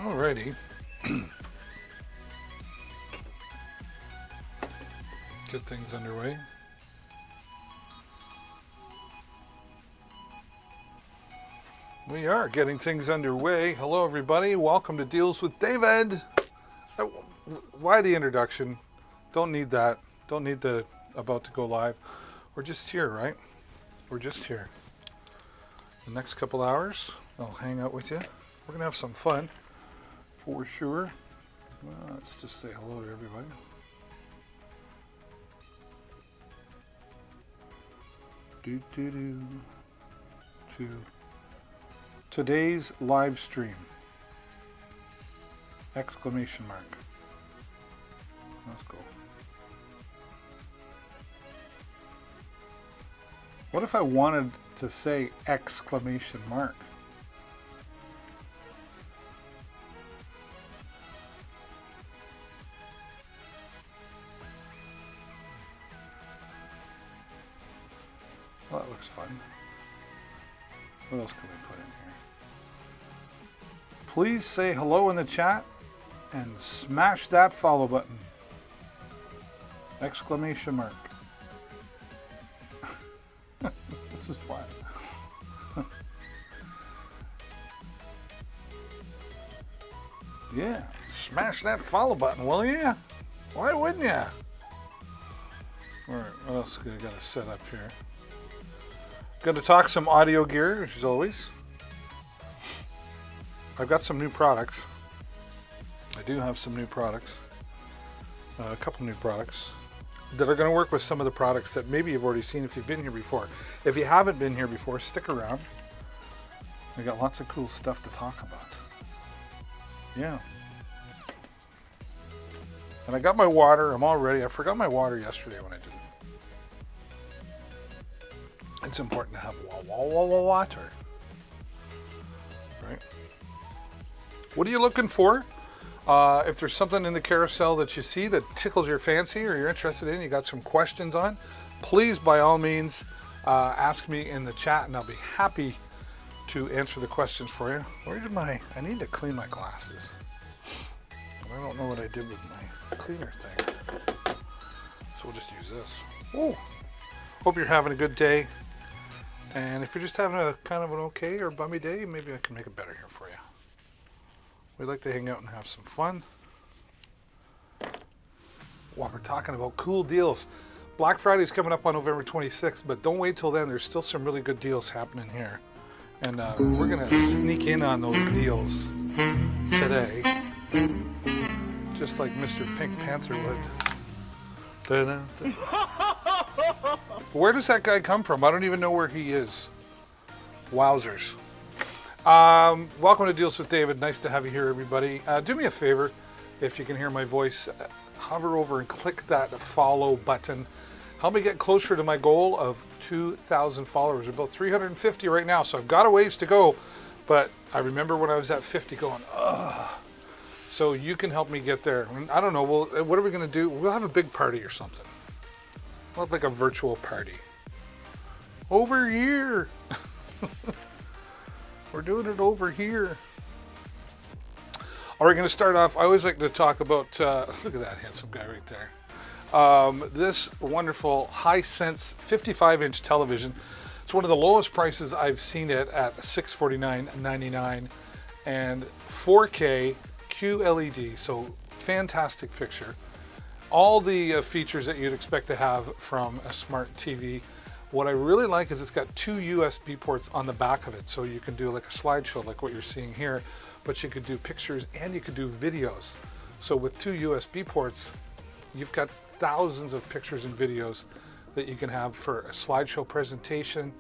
Alrighty. Get things underway. We are getting things underway. Hello, everybody. Welcome to Deals with David. Why the introduction? Don't need that. Don't need the about to go live. We're just here, right? We're just here. The next couple hours, I'll hang out with you. We're going to have some fun, for sure. Let's just say hello to everybody. To today's live stream. Exclamation mark. Let's go. What if I wanted to say exclamation mark? Well, that looks fun. What else can we put in here? Please say hello in the chat and smash that follow button. Exclamation mark. This is fun. Yeah, smash that follow button, will ya? Why wouldn't ya? Alright, what else I got to set up here? Going to talk some audio gear, as always. I've got some new products. I do have some new products. A couple new products that are going to work with some of the products that maybe you've already seen if you've been here before. If you haven't been here before, stick around. We got lots of cool stuff to talk about. Yeah. And I got my water. I'm all ready. I forgot my water yesterday when I did it. It's important to have water. Right? What are you looking for? If there's something in the carousel that you see that tickles your fancy or you're interested in, you got some questions on, please, by all means, ask me in the chat and I'll be happy to answer the questions for you. I need to clean my glasses. I don't know what I did with my cleaner thing. So we'll just use this. Oh, hope you're having a good day. And if you're just having a kind of an okay or bummy day, maybe I can make it better here for you. We like to hang out and have some fun while we're talking about cool deals. Black Friday is coming up on November 26th, but don't wait till then. There's still some really good deals happening here. And we're going to sneak in on those deals today, just like Mr. Pink Panther would. Where does that guy come from? I don't even know where he is. Wowzers. Welcome to Deals with David. Nice to have you here, everybody. Do me a favor, if you can hear my voice, hover over and click that follow button. Help me get closer to my goal of 2,000 followers. We're about 350 right now, so I've got a ways to go, but I remember when I was at 50 going, ugh. So you can help me get there. I don't know, what are we going to do? We'll have a big party or something. We'll have like a virtual party. Over here. We're doing it over here. We're going to start off. I always like to talk about, look at that handsome guy right there. This wonderful Hisense 55-inch television. It's one of the lowest prices I've seen it at $649.99 and 4K QLED, so fantastic picture. All the features that you'd expect to have from a smart TV. What I really like is it's got two USB ports on the back of it, so you can do like a slideshow like what you're seeing here, but you could do pictures and you could do videos. So with two USB ports, you've got thousands of pictures and videos that you can have for a slideshow presentation,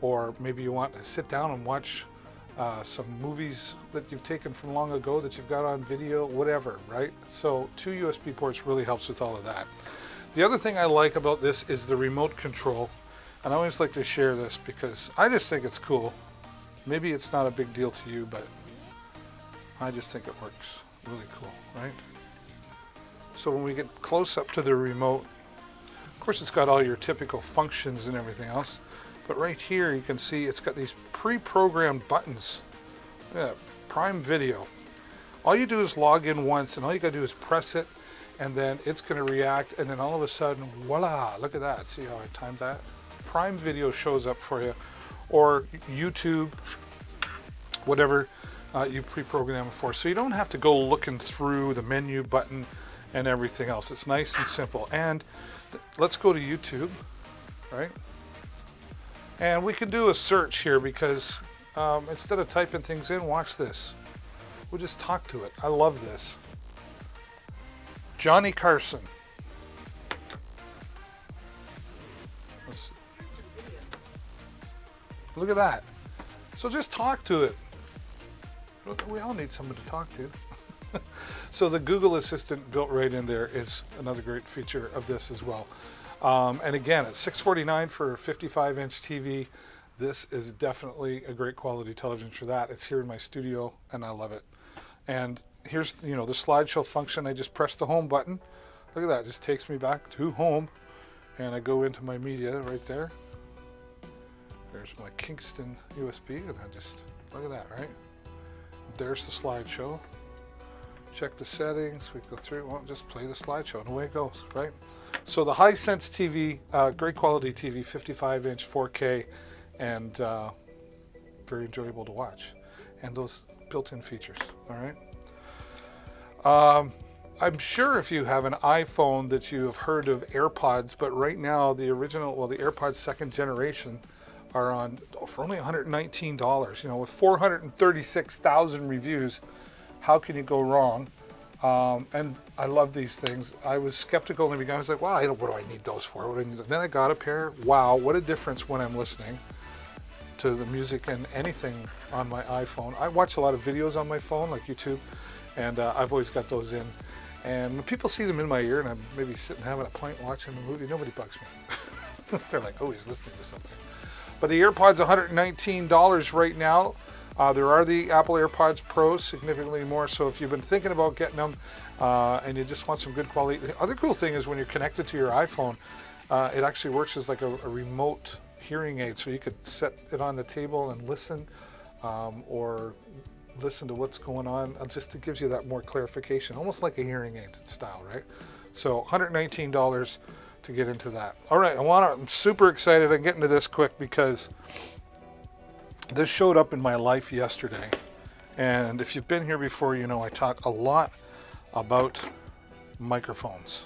or maybe you want to sit down and watch some movies that you've taken from long ago that you've got on video, whatever, right? So two USB ports really helps with all of that. The other thing I like about this is the remote control. And I always like to share this because I just think it's cool. Maybe it's not a big deal to you, but I just think it works really cool, right? So when we get close up to the remote, of course it's got all your typical functions and everything else, but right here you can see it's got these pre-programmed buttons. Yeah, Prime Video. All you do is log in once, and all you got to do is press it, and then it's going to react, and then all of a sudden, voila, look at that. See how I timed that? Prime Video shows up for you, or YouTube, whatever you pre-program it for. So you don't have to go looking through the menu button and everything else. It's nice and simple. And let's go to YouTube, right? And we can do a search here because instead of typing things in, watch this. We'll just talk to it. I love this. Johnny Carson. Look at that. So just talk to it. We all need someone to talk to. So the Google Assistant built right in there is another great feature of this as well. And again, it's $649 for a 55-inch TV. This is definitely a great quality television for that. It's here in my studio, and I love it. And here's, the slideshow function. I just press the home button. Look at that. It just takes me back to home, and I go into my media right there. There's my Kingston USB, and I just look at that, right? There's the slideshow. Check the settings. We go through. Well, just play the slideshow, and away it goes, right? So the Hisense TV, great quality TV, 55-inch 4K, and very enjoyable to watch. And those built-in features, all right? I'm sure if you have an iPhone that you have heard of AirPods, but right now the AirPods second generation are on for only $119. With 436,000 reviews, how can you go wrong? And I love these things. I was skeptical in the beginning. I was like, wow, what do I need those for? What do I need? Then I got a pair. Wow, what a difference when I'm listening to the music and anything on my iPhone. I watch a lot of videos on my phone, like YouTube, and I've always got those in. And when people see them in my ear and I'm maybe sitting having a pint watching a movie, nobody bugs me. They're like, oh, he's listening to something. But the AirPods, $119 right now. There are the Apple AirPods Pros, significantly more. So if you've been thinking about getting them and you just want some good quality. The other cool thing is when you're connected to your iPhone, it actually works as like a remote hearing aid. So you could set it on the table and listen or listen to what's going on. Just it gives you that more clarification, almost like a hearing aid style, right? So $119 to get into that. All right, I'm super excited. I'm getting to this quick because this showed up in my life yesterday. And if you've been here before, I talk a lot about microphones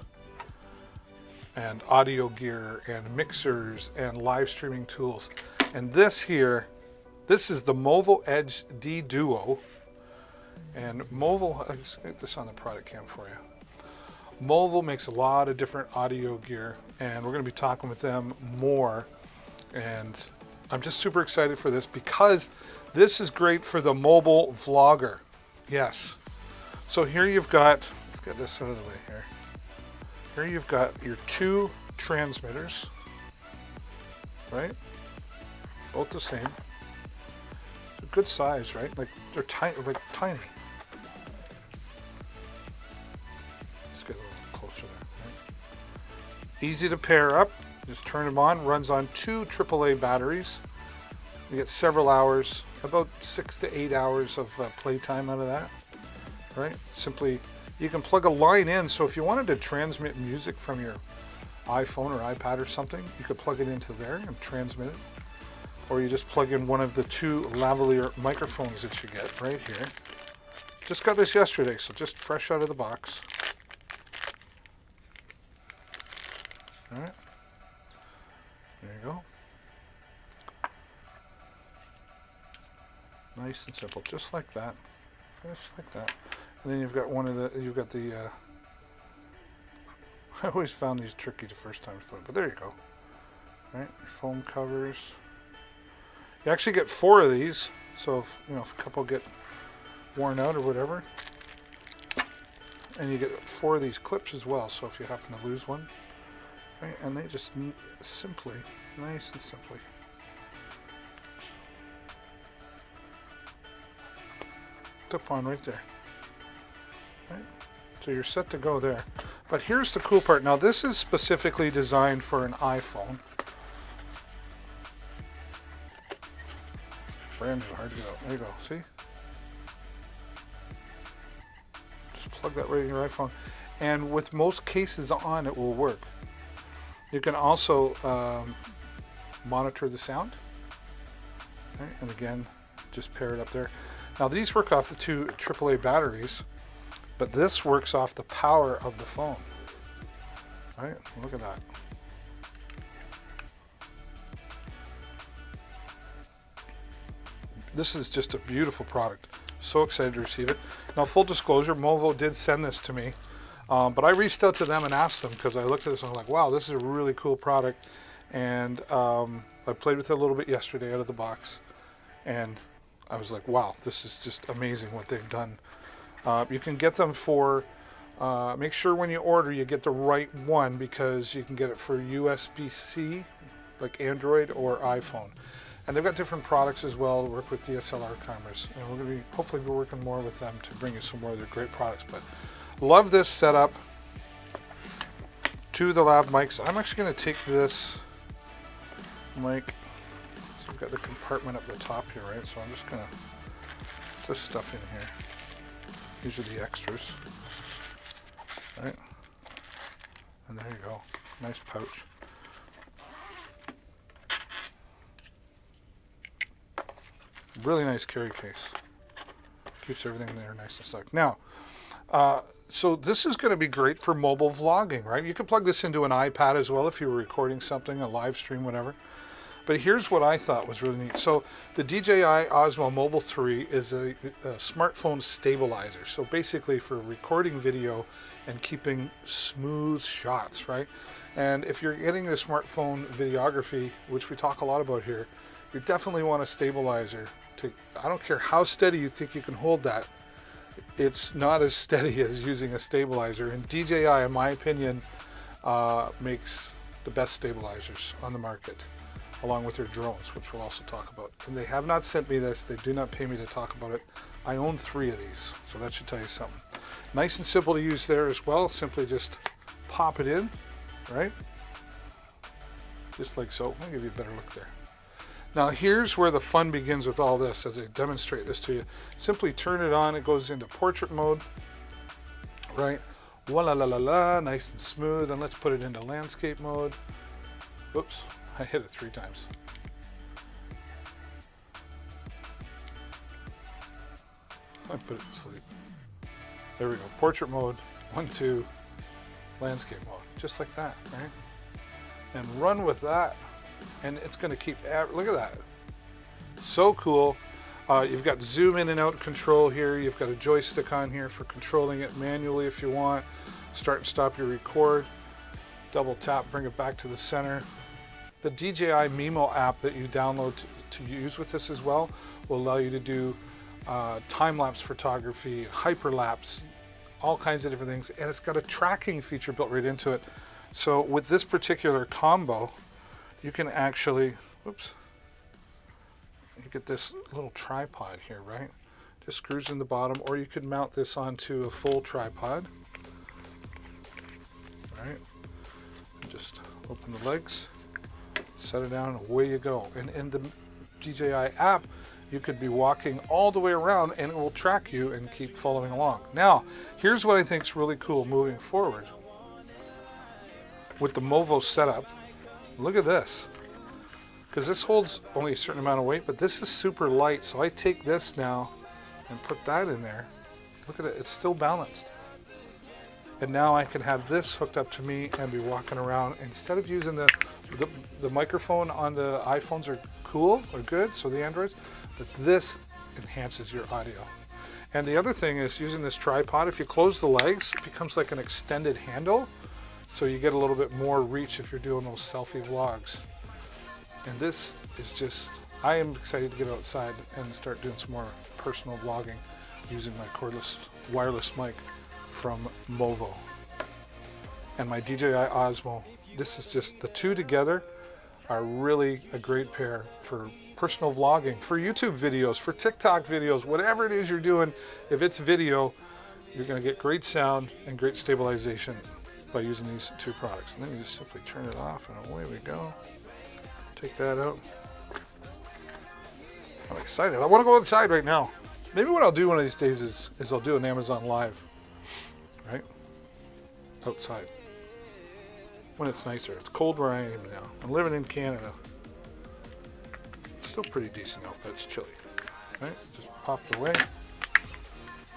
and audio gear and mixers and live streaming tools. And this is the Movo Edge D Duo. And Movo, I'll just get this on the product cam for you. Movo makes a lot of different audio gear, and we're going to be talking with them more. And I'm just super excited for this because this is great for the mobile vlogger. Yes. So here you've got, let's get this out of the way here. Here you've got your two transmitters, right? Both the same. They're good size, right? Like they're tiny, tiny. Let's get a little closer there. Right? Easy to pair up. Just turn them on. Runs on 2 AAA batteries. You get several hours, about 6 to 8 hours of playtime out of that. Right? Simply, you can plug a line in. So if you wanted to transmit music from your iPhone or iPad or something, you could plug it into there and transmit it. Or you just plug in one of the 2 lavalier microphones that you get right here. Just got this yesterday, so just fresh out of the box. All right. There you go. Nice and simple, just like that. Just like that. And then you've got the I always found these tricky the first time to put it, but there you go. Right, your foam covers. You actually get 4 of these, so if a couple get worn out or whatever, and you get 4 of these clips as well. So if you happen to lose one, right, and they just simply, nice and simply. Clip on right there. Right, so you're set to go there. But here's the cool part. Now this is specifically designed for an iPhone. Brand new, hard to get out. There you go, see? plug that right in your iPhone. And with most cases on, it will work. You can also monitor the sound. Okay, and again, just pair it up there. Now these work off the 2 AAA batteries, but this works off the power of the phone. All right, look at that. This is just a beautiful product. So excited to receive it. Now, full disclosure, Movo did send this to me, but I reached out to them and asked them because I looked at this and I'm like, wow, this is a really cool product. And I played with it a little bit yesterday out of the box, and I was like, wow, this is just amazing what they've done. You can get them for, make sure when you order you get the right one, because you can get it for USB-C, like Android or iPhone. And they've got different products as well to work with DSLR cameras. And we're going to be, hopefully be working more with them to bring you some more of their great products. But love this setup. 2 of the lav mics. I'm actually going to take this mic. So we've got the compartment up the top here, right? So I'm just going to put this stuff in here. These are the extras. Right? And there you go. Nice pouch. Really nice carry case. Keeps everything in there nice and stuck. Now, so this is going to be great for mobile vlogging, right? You can plug this into an iPad as well if you were recording something, a live stream, whatever. But here's what I thought was really neat. So the DJI Osmo Mobile 3 is a smartphone stabilizer. So basically for recording video and keeping smooth shots, right? And if you're getting the smartphone videography, which we talk a lot about here, you definitely want a stabilizer. I don't care how steady you think you can hold that. It's not as steady as using a stabilizer. And DJI, in my opinion, makes the best stabilizers on the market, along with their drones, which we'll also talk about. And they have not sent me this. They do not pay me to talk about it. I own 3 of these, so that should tell you something. Nice and simple to use there as well. Simply just pop it in, right? Just like so. I'll give you a better look there. Now here's where the fun begins with all this as I demonstrate this to you. Simply turn it on, it goes into portrait mode, right? Voila la la la, nice and smooth. And let's put it into landscape mode. Oops, I hit it 3 times. I put it to sleep. There we go, portrait mode, 1, 2, landscape mode, just like that, right? And run with that. And it's going to keep, look at that. So cool. You've got zoom in and out control here. You've got a joystick on here for controlling it manually if you want. Start and stop your record. Double tap, bring it back to the center. The DJI Mimo app that you download to use with this as well will allow you to do time-lapse photography, hyperlapse, all kinds of different things. And it's got a tracking feature built right into it. So with this particular combo, you can actually, whoops, you get this little tripod here, right? Just screws in the bottom, or you could mount this onto a full tripod, right? Just open the legs, set it down, and away you go. And in the DJI app, you could be walking all the way around and it will track you and keep following along. Now, here's what I think is really cool moving forward. With the Movo setup, look at this, because this holds only a certain amount of weight, but this is super light. So I take this now and put that in there. Look at it, it's still balanced. And now I can have this hooked up to me and be walking around. Instead of using the microphone on the iPhones are cool or good, so the Androids, but this enhances your audio. And the other thing is using this tripod, if you close the legs, it becomes like an extended handle. So you get a little bit more reach if you're doing those selfie vlogs. And this is just, I am excited to get outside and start doing some more personal vlogging using my cordless wireless mic from Movo. And my DJI Osmo. This is just, the 2 together are really a great pair for personal vlogging, for YouTube videos, for TikTok videos, whatever it is you're doing. If it's video, you're gonna get great sound and great stabilization by using these 2 products. And then you just simply turn it off and away we go. Take that out. I'm excited. I want to go inside right now. Maybe what I'll do one of these days is I'll do an Amazon Live right? Outside. When it's nicer. It's cold where I am now. I'm living in Canada. Still pretty decent out, but it's chilly. Right? Just popped away.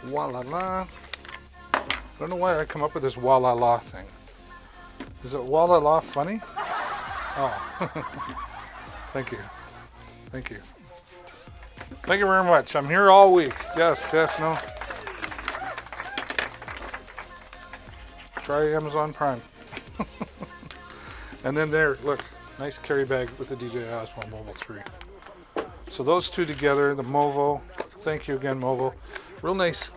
Wa-la-la. I don't know why I come up with this wa-la-la thing. Is it wa-la-la funny? Oh. Thank you. Thank you. Thank you very much. I'm here all week. Yes, no. Try Amazon Prime. And then there, look, nice carry bag with the DJI Osmo Mobile 3. So those two together, the Movo. Thank you again, Movo. Real nice.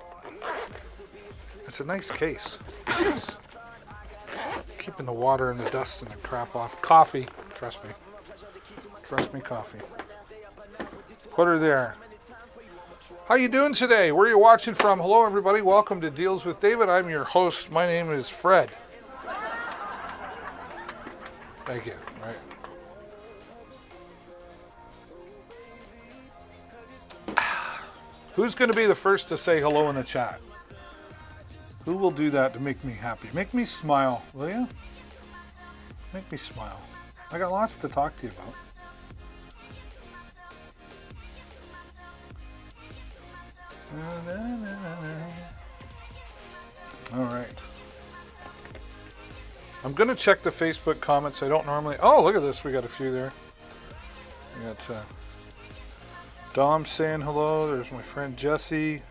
It's a nice case. Keeping the water and the dust and the crap off. Coffee, trust me. Trust me, coffee. Put her there. How you doing today? Where are you watching from? Hello, everybody. Welcome to Deals with David. I'm your host. My name is Fred. Thank you. Right. Who's going to be the first to say hello in the chat? Who will do that to make me happy? Make me smile, will you? Make me smile. I got lots to talk to you about. All right. I'm going to check the Facebook comments. I don't normally... Oh, look at this. We got a few there. We got Dom saying hello. There's my friend Jesse.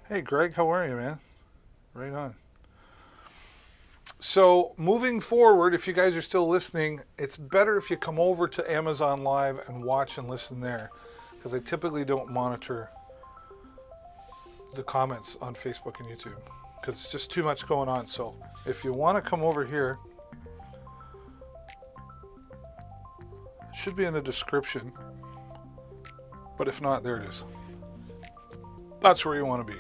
Hey, Greg, how are you, man? Right on. So, moving forward, if you guys are still listening, it's better if you come over to Amazon Live and watch and listen there, because I typically don't monitor the comments on Facebook and YouTube, because it's just too much going on. So if you want to come over here, it should be in the description, but if not, there it is. That's where you want to be.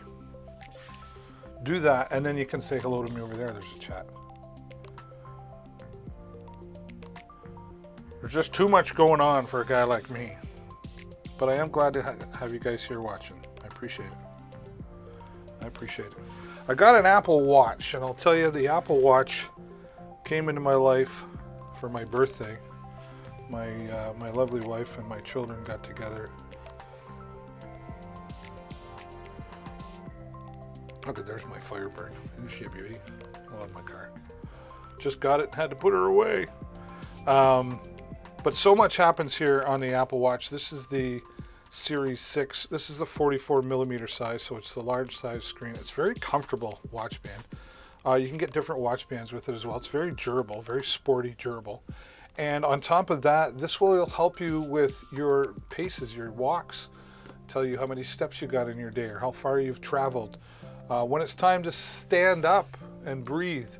Do that, and then you can say hello to me over there. There's a chat. There's just too much going on for a guy like me, but I am glad to have you guys here watching. I appreciate it. I appreciate it. I got an Apple Watch, and I'll tell you, the Apple Watch came into my life for my birthday. My lovely wife and my children got together. Look at, there's my Firebird. Isn't she a beauty? I love my car. Just got it and had to put her away. But so much happens here on the Apple Watch. This is the Series 6. This is the 44 millimeter size, so it's the large size screen. It's very comfortable watch band. You can get different watch bands with it as well. It's very durable, very sporty, durable. And on top of that, this will help you with your paces, your walks, tell you how many steps you got in your day or how far you've traveled. When it's time to stand up and breathe,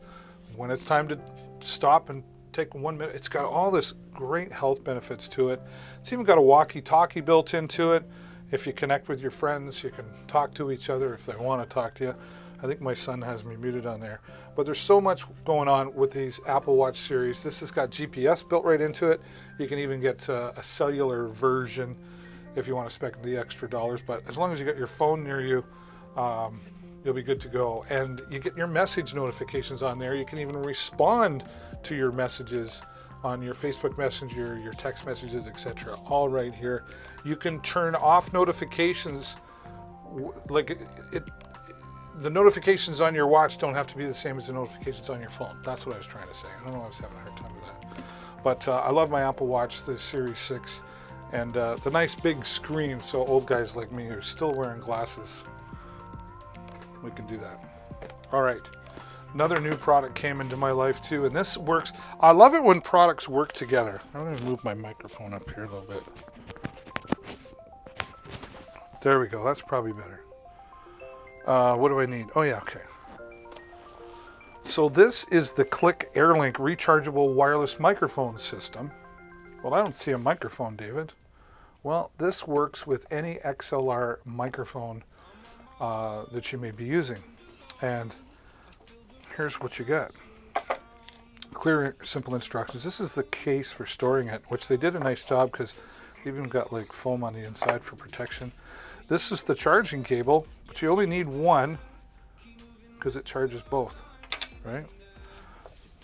when it's time to stop and take 1 minute. It's got all this great health benefits to it. It's even got a walkie-talkie built into it. If you connect with your friends, you can talk to each other if they want to talk to you. I think my son has me muted on there. But there's so much going on with these Apple Watch series. This has got GPS built right into it. You can even get a cellular version if you want to spend the extra dollars. But as long as you got your phone near you, you'll be good to go. And you get your message notifications on there. You can even respond to your messages on your Facebook Messenger, your text messages, etc. All right here. You can turn off notifications. Like the notifications on your watch don't have to be the same as the notifications on your phone. That's what I was trying to say. I don't know, I was having a hard time with that. But I love my Apple Watch, the Series 6, and the nice big screen, so old guys like me who are still wearing glasses, we can do that. All right. Another new product came into my life too, and this works. I love it when products work together. I'm going to move my microphone up here a little bit. There we go. That's probably better. What do I need? Oh yeah, okay. So this is the Click AirLink rechargeable wireless microphone system. Well, I don't see a microphone, David. Well, this works with any XLR microphone that you may be using. And here's what you get. Clear, simple instructions. This is the case for storing it, which they did a nice job because they even got like foam on the inside for protection. This is the charging cable, but you only need one. because it charges both, right?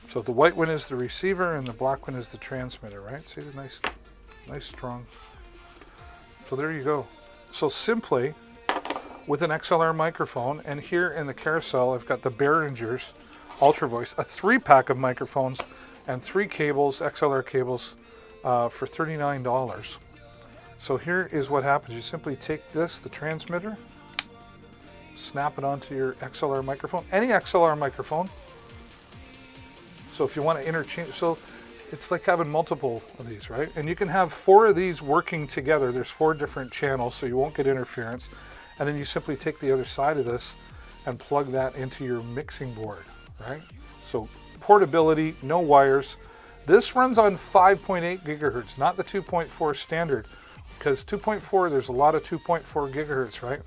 So the white one is the receiver and the black one is the transmitter, right? See the nice strong. So there you go. So simply with an XLR microphone, and here in the carousel I've got the Behringer's Ultra Voice, a 3-pack of microphones and 3 cables, XLR cables, for $39. So here is what happens. You simply take this, the transmitter, snap it onto your XLR microphone, any XLR microphone. So if you want to interchange, so it's like having multiple of these, right? And you can have 4 of these working together. There's 4 different channels, so you won't get interference. And then you simply take the other side of this and plug that into your mixing board, right? So portability, no wires. This runs on 5.8 gigahertz, not the 2.4 standard, because 2.4, there's a lot of 2.4 gigahertz, right?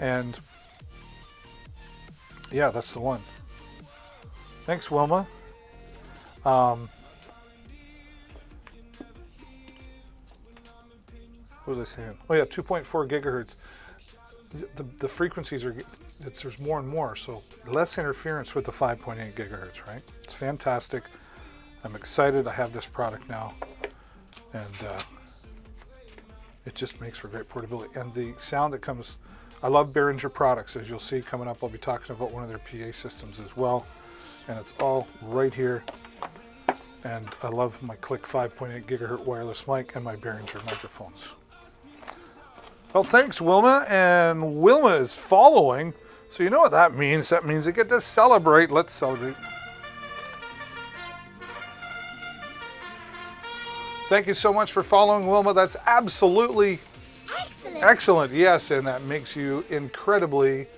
And yeah, that's the one. Thanks, Wilma. What was I saying? Oh yeah, 2.4 gigahertz. The frequencies are, there's more and more, so less interference with the 5.8 gigahertz, right? It's fantastic. I'm excited. I have this product now, and it just makes for great portability. And the sound that comes, I love Behringer products. As you'll see coming up, I'll be talking about one of their PA systems as well, and it's all right here. And I love my Click 5.8 gigahertz wireless mic and my Behringer microphones. Well, thanks, Wilma. And Wilma is following, so you know what that means. That means they get to celebrate. Let's celebrate. Thank you so much for following, Wilma. That's absolutely excellent. Yes, and that makes you incredibly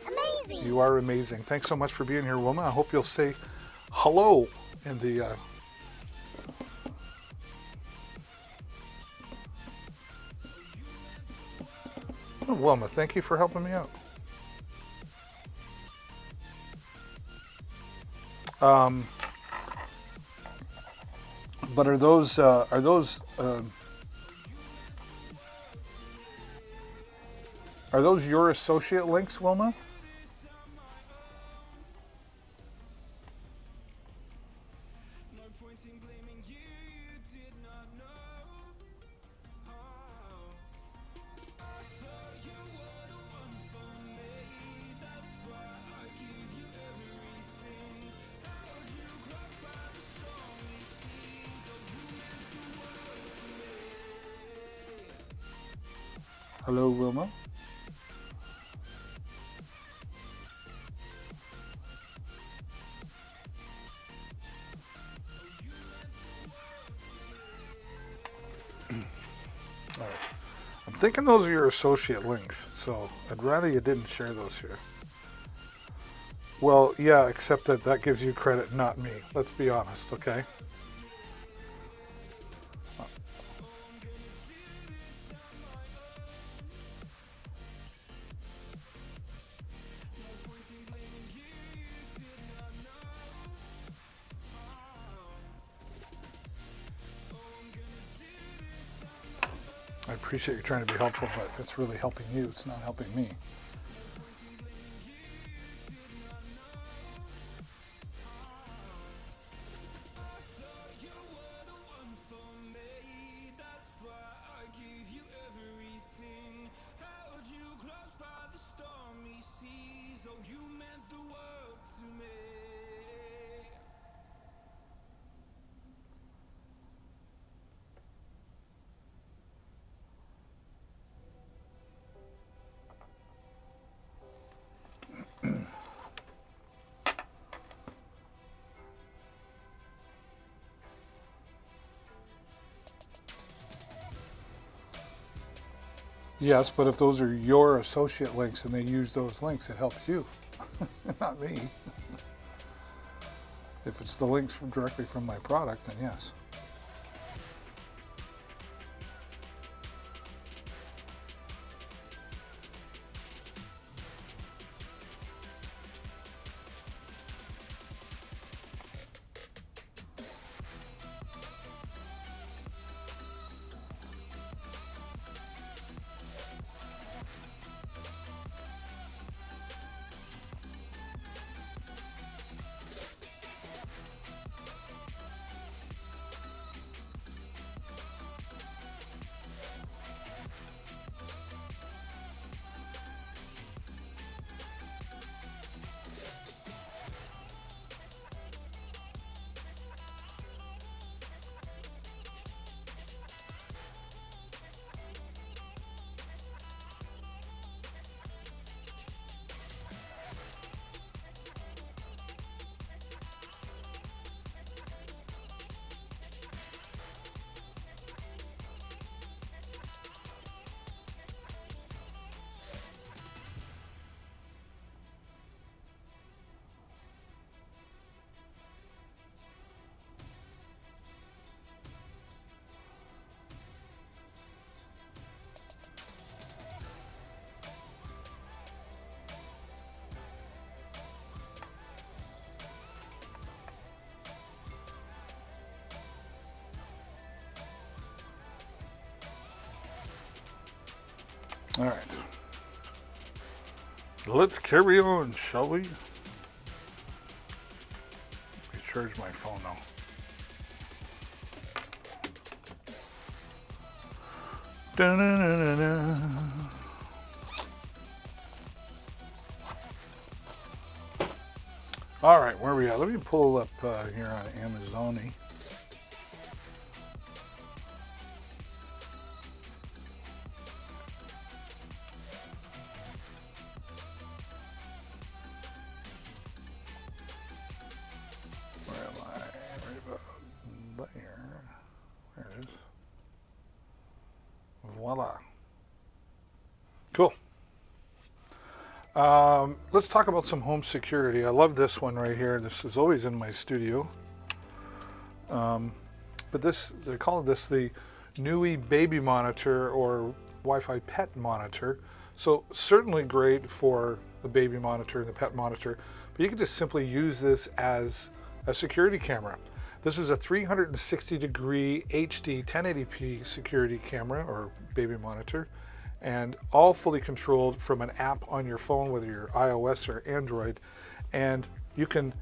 amazing. You are amazing. Thanks so much for being here, Wilma. I hope you'll say hello in the... Oh, Wilma, thank you for helping me out. But are those your associate links, Wilma? Hello, Wilma. All right. I'm thinking those are your associate links, so I'd rather you didn't share those here. Well, yeah, except that that gives you credit, not me. Let's be honest, okay? I appreciate you trying to be helpful, but it's really helping you. It's not helping me. Yes, but if those are your associate links and they use those links, it helps you, not me. If it's the links directly from my product, then yes. All right. Let's carry on, shall we? Recharge my phone now. Da-na-na-na-na. All right, where are we at? Let me pull up here on Amazon. Where am I? Right about there. There it is. Voila. Cool. Let's talk about some home security. I love this one right here. This is always in my studio. But this, they call this the Nui Baby Monitor or Wi-Fi Pet Monitor. So certainly great for the baby monitor and the pet monitor, but you can just simply use this as a security camera. This is a 360-degree HD 1080p security camera or baby monitor, and all fully controlled from an app on your phone, whether you're iOS or Android. And you can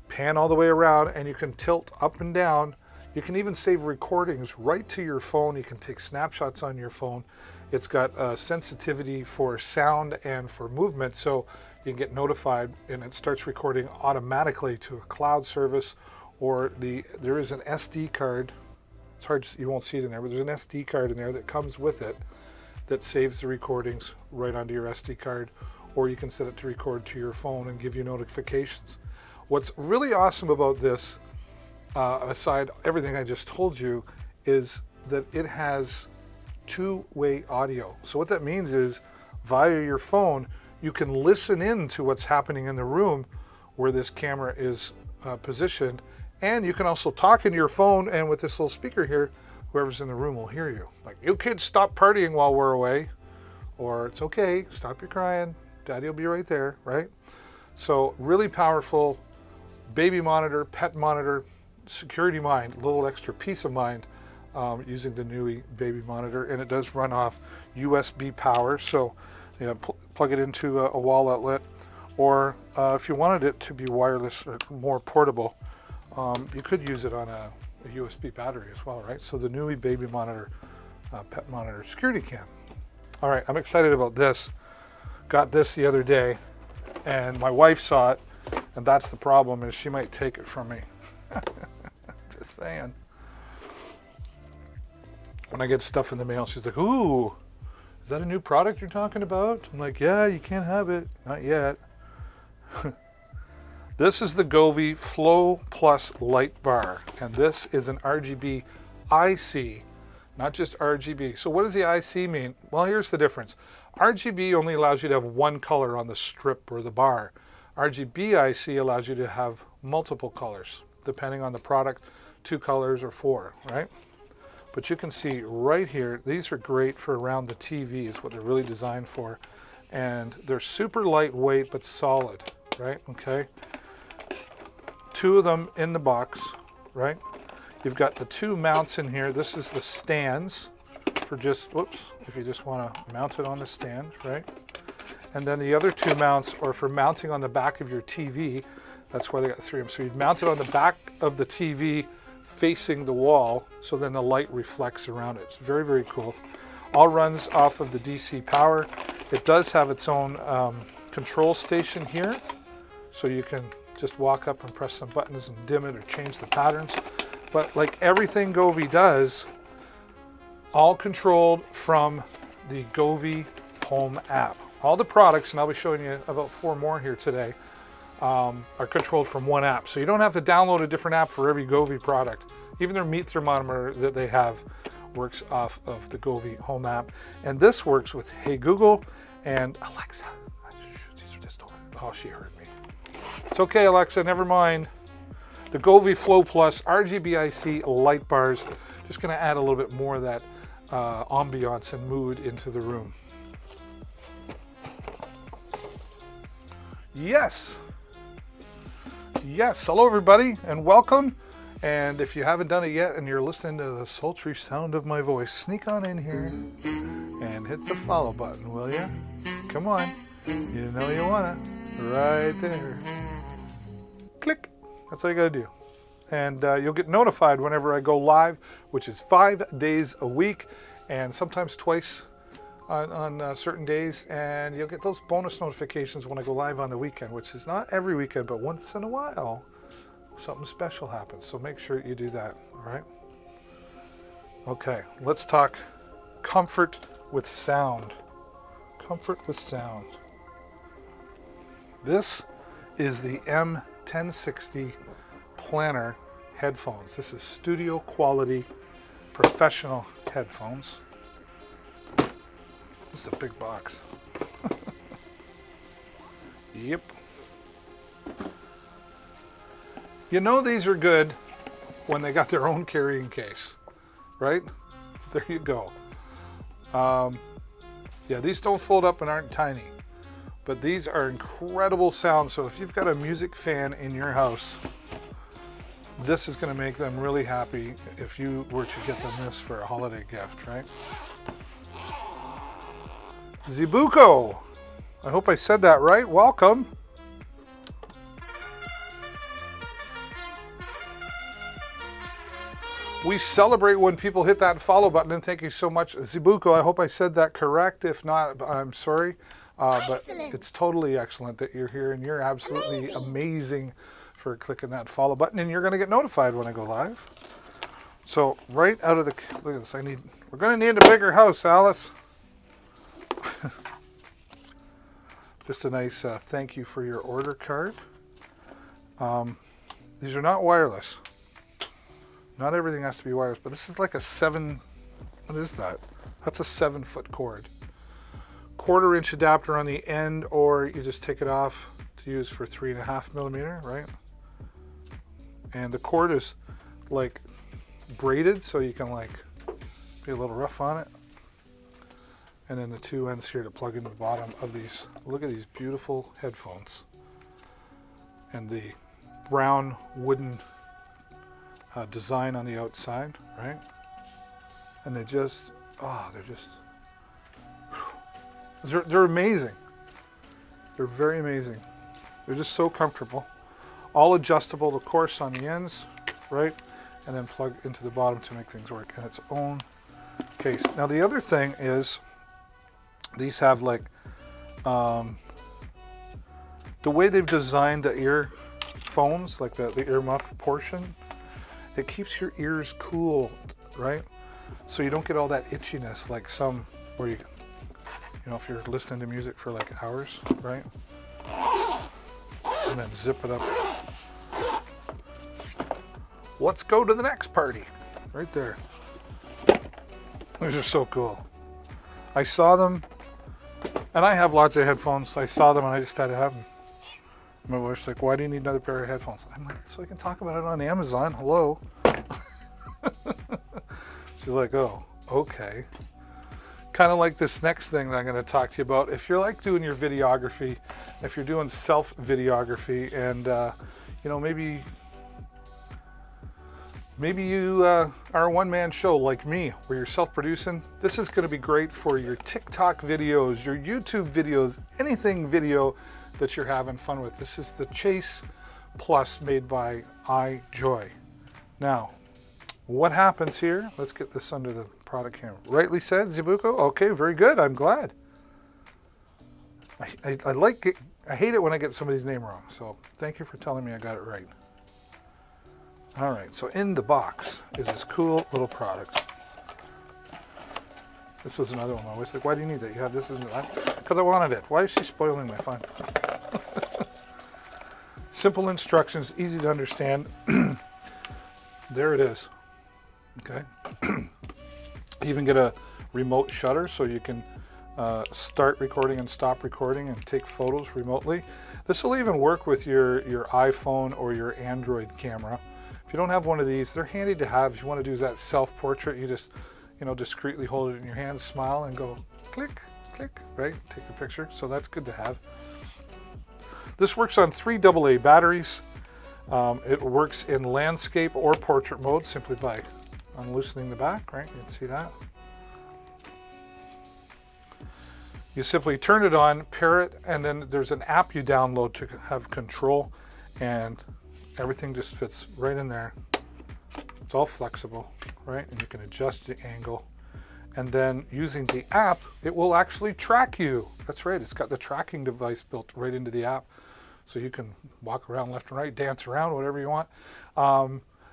pan all the way around and you can tilt up and down. You can even save recordings right to your phone. You can take snapshots on your phone. It's got sensitivity for sound and for movement, so you can get notified and it starts recording automatically to a cloud service, or there is an SD card. It's hard to, you won't see it in there, but there's an SD card in there that comes with it that saves the recordings right onto your SD card, or you can set it to record to your phone and give you notifications. What's really awesome about this, aside everything I just told you, is that it has two-way audio. So what that means is via your phone, you can listen in to what's happening in the room where this camera is positioned, and you can also talk into your phone, and with this little speaker here, whoever's in the room will hear you. Like, you kids stop partying while we're away, or it's okay, stop your crying, daddy will be right there, right? So really powerful baby monitor, pet monitor, security mind, a little extra peace of mind using the Nui baby monitor, and it does run off USB power, so you know, plug it into a wall outlet, or if you wanted it to be wireless or more portable, you could use it on a USB battery as well, right? So the Nui baby monitor, pet monitor security cam. All right, I'm excited about this. Got this the other day, and my wife saw it, and that's the problem, is she might take it from me. Just saying. When I get stuff in the mail, she's like, ooh, is that a new product you're talking about? I'm like, yeah, you can't have it. Not yet. This is the Govee Flow Plus light bar, and this is an RGB IC, not just RGB. So what does the IC mean? Well, here's the difference. RGB only allows you to have one color on the strip or the bar. RGB IC allows you to have multiple colors, depending on the product, 2 colors or 4, right? But you can see right here, these are great for around the TV, is what they're really designed for. And they're super lightweight, but solid, right? Okay. 2 of them in the box, right? You've got the 2 mounts in here. This is the stands for just, whoops, if you just want to mount it on the stand, right? And then the other 2 mounts are for mounting on the back of your TV. That's why they got 3 of them. So you'd mount it on the back of the TV facing the wall, so then the light reflects around it. It's very, very cool. All runs off of the DC power. It does have its own control station here, so you can just walk up and press some buttons and dim it or change the patterns. But like everything Govee does, all controlled from the Govee Home app. All the products, and I'll be showing you about 4 more here today, are controlled from one app. So you don't have to download a different app for every Govee product. Even their meat thermometer that they have works off of the Govee Home app. And this works with Hey Google and Alexa. Oh, she heard me. It's okay, Alexa, never mind. The Govee Flow Plus RGB IC light bars, just gonna add a little bit more of that ambiance and mood into the room. Yes. Yes, hello everybody and welcome. And if you haven't done it yet and you're listening to the sultry sound of my voice, sneak on in here and hit the follow button, will you? Come on. You know you want to. Right there. Click. That's all you got to do. And you'll get notified whenever I go live, which is 5 days a week and sometimes twice on certain days. And you'll get those bonus notifications when I go live on the weekend, which is not every weekend, but once in a while, something special happens. So make sure you do that, all right? Okay, let's talk comfort with sound. Comfort with sound. This is the M1060 Planner headphones. This is studio quality professional headphones. This is a big box. Yep. You know these are good when they got their own carrying case, right? There you go. Yeah, these don't fold up and aren't tiny, but these are incredible sound. So if you've got a music fan in your house, this is going to make them really happy if you were to get them this for a holiday gift, right? Zibuko, I hope I said that right. Welcome. We celebrate when people hit that follow button, and thank you so much, Zibuko. I hope I said that correct. If not, I'm sorry. But it's totally excellent that you're here, and you're absolutely amazing for clicking that follow button, and you're going to get notified when I go live. So right out of the, look at this. We're going to need a bigger house, Alice. Just a nice thank you for your order card. These are not wireless. Not everything has to be wireless, but this is like a what is that? That's a 7-foot cord. 1/4 inch adapter on the end, or you just take it off to use for 3.5 millimeter, right? And the cord is like braided, so you can like be a little rough on it. And then the 2 ends here to plug into the bottom of these. Look at these beautiful headphones. And the brown wooden design on the outside, right? And they're amazing. They're very amazing. They're just so comfortable. All adjustable, of course, on the ends, right? And then plug into the bottom to make things work in its own case. Now the other thing is, these have like, the way they've designed the earphones, like the earmuff portion, it keeps your ears cool, right? So you don't get all that itchiness like some where you know, if you're listening to music for like hours, right? And then zip it up. Let's go to the next party. Right there. These are so cool. I saw them, and I have lots of headphones. I saw them and I just had to have them. My wife's like, why do you need another pair of headphones? I'm like, so I can talk about it on Amazon. Hello. She's like, oh, okay. Kind of like this next thing that I'm going to talk to you about. If you're like doing your videography, if you're doing self-videography, and you know, maybe you are a one-man show like me, where you're self-producing, this is going to be great for your TikTok videos, your YouTube videos, anything video that you're having fun with. This is the Chase Plus made by iJoy. Now, what happens here? Let's get this under the product camera. Rightly said, Zibuko? Okay, very good. I'm glad. I like it. I hate it when I get somebody's name wrong. So thank you for telling me I got it right. All right, so in the box is this cool little product. This was another one. I was like, why do you need that? You have this and that? Because I wanted it. Why is she spoiling my fun? Simple instructions, easy to understand. There it is. Okay. You even get a remote shutter so you can start recording and stop recording and take photos remotely. This will even work with your iPhone or your Android camera. If you don't have one of these, they're handy to have. If you want to do that self-portrait, you just, you know, discreetly hold it in your hand, smile, and go click, click, right? Take the picture. So that's good to have. This works on 3 AA batteries. It works in landscape or portrait mode simply by unloosening the back, right? You can see that. You simply turn it on, pair it, and then there's an app you download to have control, and everything just fits right in there. It's all flexible, right? And you can adjust the angle. And then using the app, it will actually track you. That's right, it's got the tracking device built right into the app. So you can walk around left and right, dance around, whatever you want.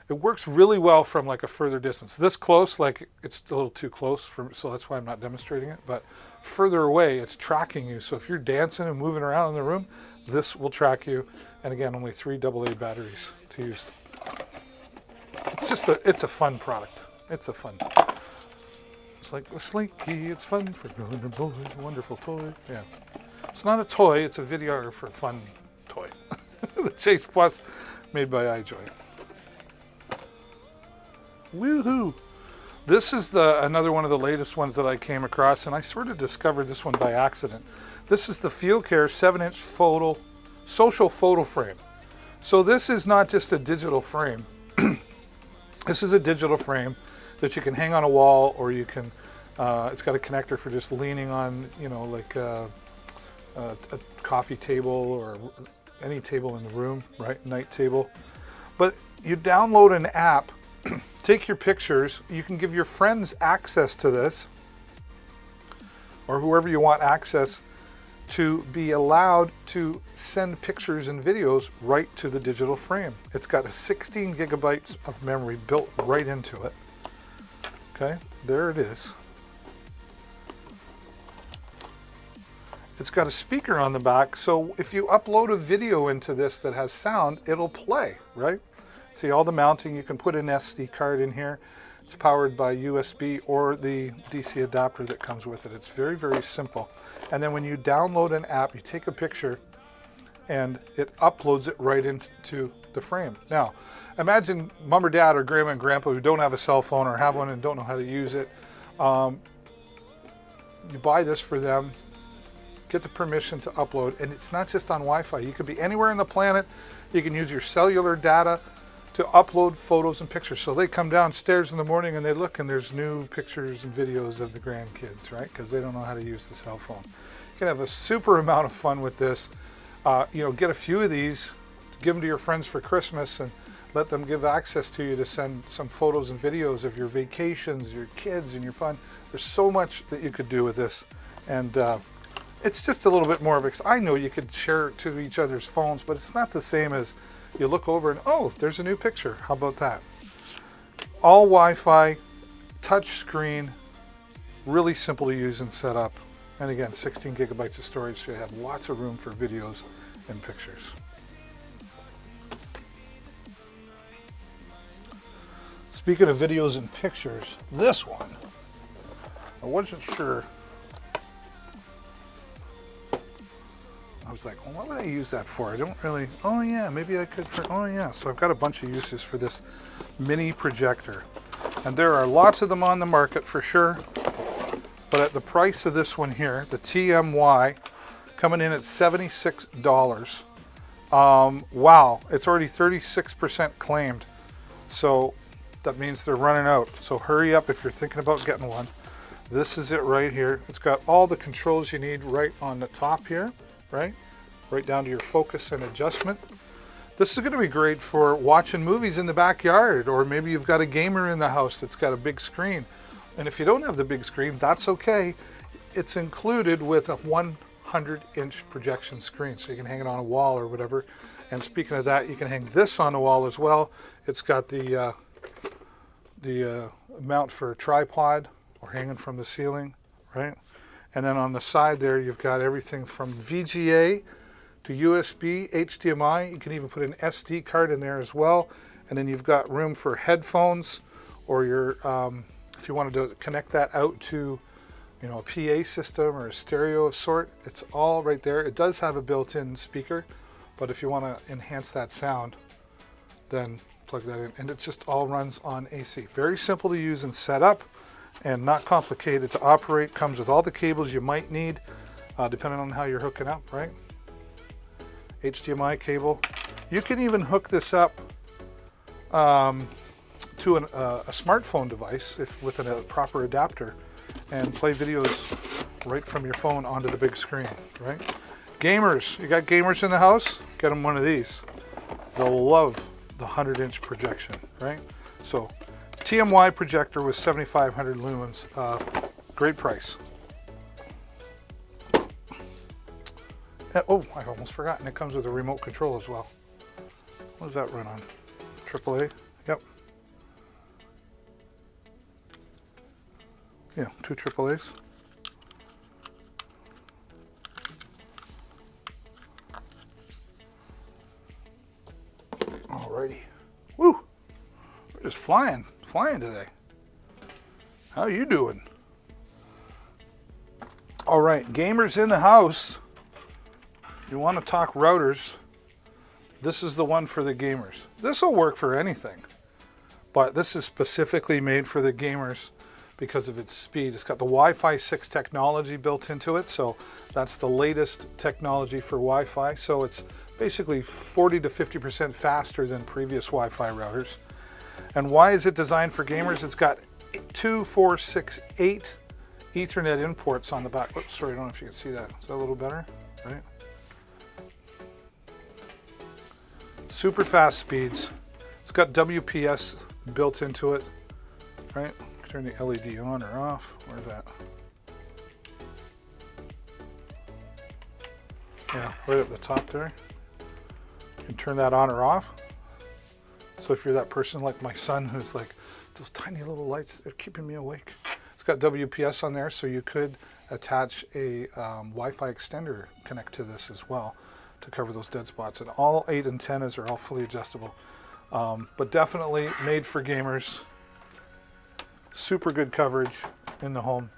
It works really well from like a further distance. This close, like it's a little too close, so that's why I'm not demonstrating it. But further away, it's tracking you. So if you're dancing and moving around in the room, this will track you. And again, only 3 AA batteries to use. It's a fun product. It's a fun. It's like a Slinky. It's fun for growing a boy. Wonderful toy. Yeah. It's not a toy. It's a videographer fun toy. The Chase Plus, made by iJoy. Woohoo! This is another one of the latest ones that I came across, and I sort of discovered this one by accident. This is the FieldCare 7-inch social photo frame. So this is not just a digital frame. This is a digital frame that you can hang on a wall, or you can. It's got a connector for just leaning on, you know, like a coffee table or any table in the room, right? Night table. But you download an app. Take your pictures. You can give your friends access to this, or whoever you want access to be allowed to send pictures and videos right to the digital frame. It's got a 16 gigabytes of memory built right into it. Okay, there it is. It's got a speaker on the back, so if you upload a video into this that has sound, it'll play, right? See all the mounting, you can put an SD card in here. It's powered by USB or the DC adapter that comes with it. It's very, very simple. And then when you download an app, you take a picture and it uploads it right into the frame. Now, imagine mom or dad or grandma and grandpa who don't have a cell phone or have one and don't know how to use it. You buy this for them, get the permission to upload, and it's not just on Wi-Fi. You could be anywhere on the planet. You can use your cellular data to upload photos and pictures. So they come downstairs in the morning and they look, and there's new pictures and videos of the grandkids, right? Because they don't know how to use the cell phone. You can have a super amount of fun with this. You know, get a few of these, give them to your friends for Christmas, and let them give access to you to send some photos and videos of your vacations, your kids, and your fun. There's so much that you could do with this. And it's just a little bit more of I know you could share it to each other's phones, but it's not the same as you look over and, oh, there's a new picture. How about that? All Wi-Fi, touch screen, really simple to use and set up. And again, 16 gigabytes of storage, so you have lots of room for videos and pictures. Speaking of videos and pictures, this one, I wasn't sure. I was like, well, what would I use that for? I don't really, oh yeah, maybe I could for, oh yeah. So I've got a bunch of uses for this mini projector. And there are lots of them on the market for sure. But at the price of this one here, the TMY, coming in at $76. Wow, it's already 36% claimed. So that means they're running out. So hurry up if you're thinking about getting one. This is it right here. It's got all the controls you need right on the top here. Right down to your focus and adjustment. This is going to be great for watching movies in the backyard, or maybe you've got a gamer in the house that's got a big screen. And if you don't have the big screen, that's okay. It's included with a 100-inch projection screen, so you can hang it on a wall or whatever. And speaking of that, you can hang this on a wall as well. It's got the mount for a tripod or hanging from the ceiling, right? And then on the side there, you've got everything from VGA to USB, HDMI. You can even put an SD card in there as well. And then you've got room for headphones, or your, if you wanted to connect that out to, you know, a PA system or a stereo of sort, it's all right there. It does have a built-in speaker, but if you want to enhance that sound, then plug that in. And it just all runs on AC. Very simple to use and set up, and not complicated to operate. Comes with all the cables you might need, depending on how you're hooking up, right? HDMI cable. You can even hook this up to a smartphone device with a proper adapter and play videos right from your phone onto the big screen, right? Gamers, you got gamers in the house? Get them one of these. They'll love the 100-inch projection, right? So TMY projector with 7,500 lumens, great price. Oh, I almost forgot, and it comes with a remote control as well. What does that run on? AAA? Yep. Yeah, 2 AAAs. Alrighty. Woo! We're just flying today. How you doing? Alright, gamers in the house. You want to talk routers, this is the one for the gamers. This will work for anything, but this is specifically made for the gamers because of its speed. It's got the Wi-Fi 6 technology built into it, so that's the latest technology for Wi-Fi. So it's basically 40 to 50% faster than previous Wi-Fi routers. And why is it designed for gamers? It's got 2, 4, 6, 8 Ethernet imports on the back. Oops, sorry, I don't know if you can see that. Is that a little better? Right? Super fast speeds. It's got WPS built into it, right? Turn the LED on or off. Where's that? Yeah, right at the top there. You can turn that on or off. So if you're that person like my son who's like, those tiny little lights, they're keeping me awake. It's got WPS on there, so you could attach a Wi-Fi extender connect to this as well to cover those dead spots. And all 8 antennas are all fully adjustable. But definitely made for gamers. Super good coverage in the home.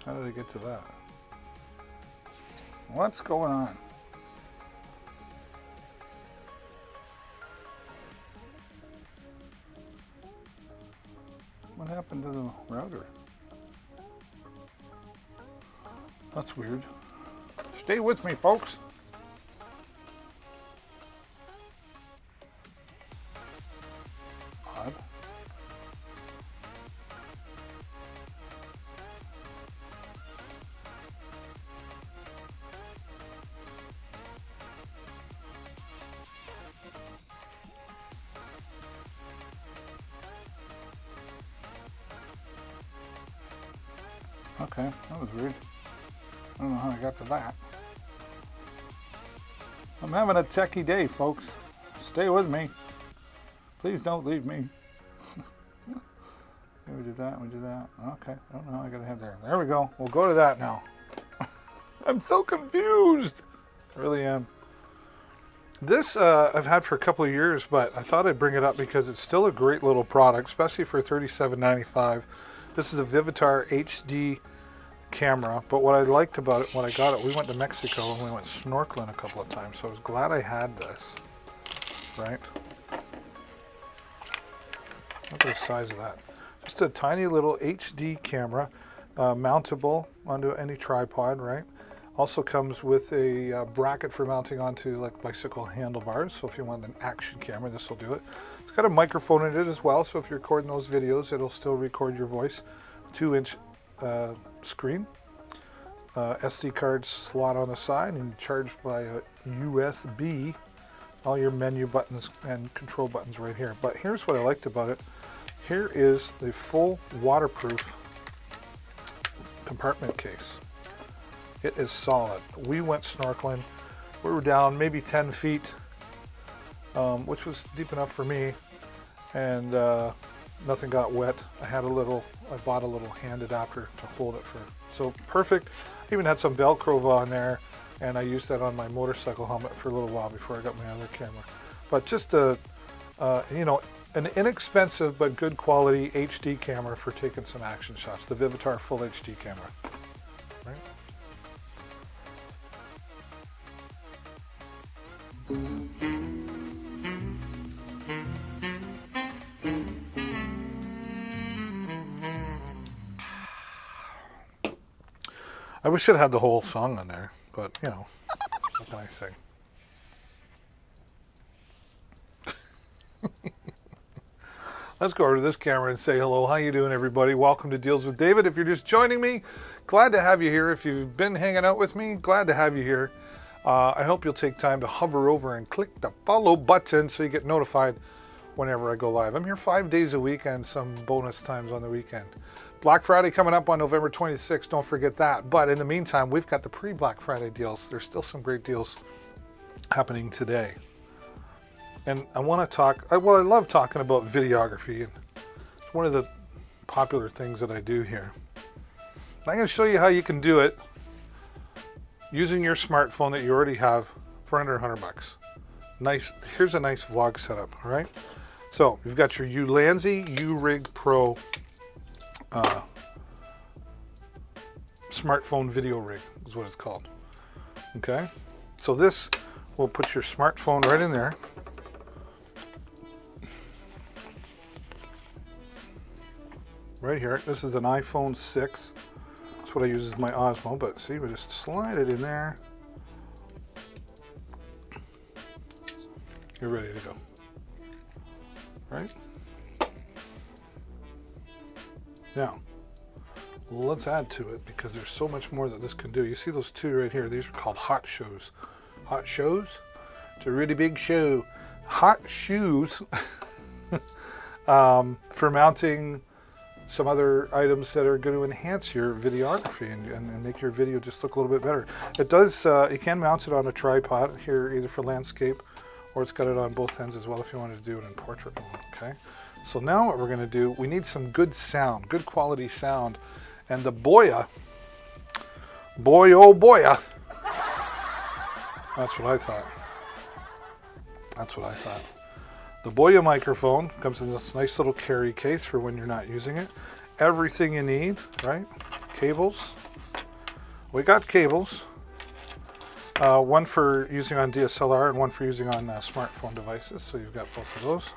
How did I get to that? What's going on? What happened to the router? That's weird. Stay with me, folks. Odd. Okay, that was weird. I don't know how I got to that. I'm having a techie day, folks. Stay with me. Please don't leave me. Okay, we did that, we did that. Okay, I don't know how I got to head there. There we go. We'll go to that now. I'm so confused. I really am. This I've had for a couple of years, but I thought I'd bring it up because it's still a great little product, especially for $37.95. This is a Vivitar HD camera, but what I liked about it when I got it, we went to Mexico and we went snorkeling a couple of times, so I was glad I had this, right? Look at the size of that. Just a tiny little HD camera, mountable onto any tripod, right? Also comes with a bracket for mounting onto like bicycle handlebars, so if you want an action camera, this will do it. It's got a microphone in it as well, so if you're recording those videos, it'll still record your voice. 2-inch screen, SD card slot on the side, and charged by a USB. All your menu buttons and control buttons right here. But here's what I liked about it. Here is the full waterproof compartment case. It is solid. We went snorkeling. We were down maybe 10 feet, which was deep enough for me, and nothing got wet. I bought a little hand adapter to hold it for, so perfect. I even had some Velcro on there, and I used that on my motorcycle helmet for a little while before I got my other camera. But just a, an inexpensive but good quality HD camera for taking some action shots. The Vivitar Full HD camera, right? I wish it had the whole song on there, but you know, what can I say? Let's go over to this camera and say hello. How you doing, everybody? Welcome to Deals with David. If you're just joining me, glad to have you here. If you've been hanging out with me, glad to have you here. I hope you'll take time to hover over and click the follow button so you get notified whenever I go live. I'm here 5 days a week and some bonus times on the weekend. Black Friday coming up on November 26th. Don't forget that. But in the meantime, we've got the pre-Black Friday deals. There's still some great deals happening today. And I want to talk, well, I love talking about videography, and it's one of the popular things that I do here. And I'm going to show you how you can do it using your smartphone that you already have for under $100. Nice. Here's a nice vlog setup, all right? So you've got your Ulanzi Urig Pro smartphone video rig is what it's called. Okay, so this will put your smartphone right in there. Right here. This is an iPhone 6. That's what I use as my Osmo, but see, we just slide it in there. You're ready to go. Right? Now, let's add to it because there's so much more that this can do. You see those two right here? These are called hot shows. Hot shows? It's a really big show. Hot shoes for mounting some other items that are going to enhance your videography and make your video just look a little bit better. It does, you can mount it on a tripod here, either for landscape, or it's got it on both ends as well if you wanted to do it in portrait mode, okay? So now what we're going to do, we need some good sound, good quality sound. And the Boya, boy oh Boya, that's what I thought. That's what I thought. The Boya microphone comes in this nice little carry case for when you're not using it. Everything you need, right? Cables. We got cables. One for using on DSLR and one for using on smartphone devices. So you've got both of those.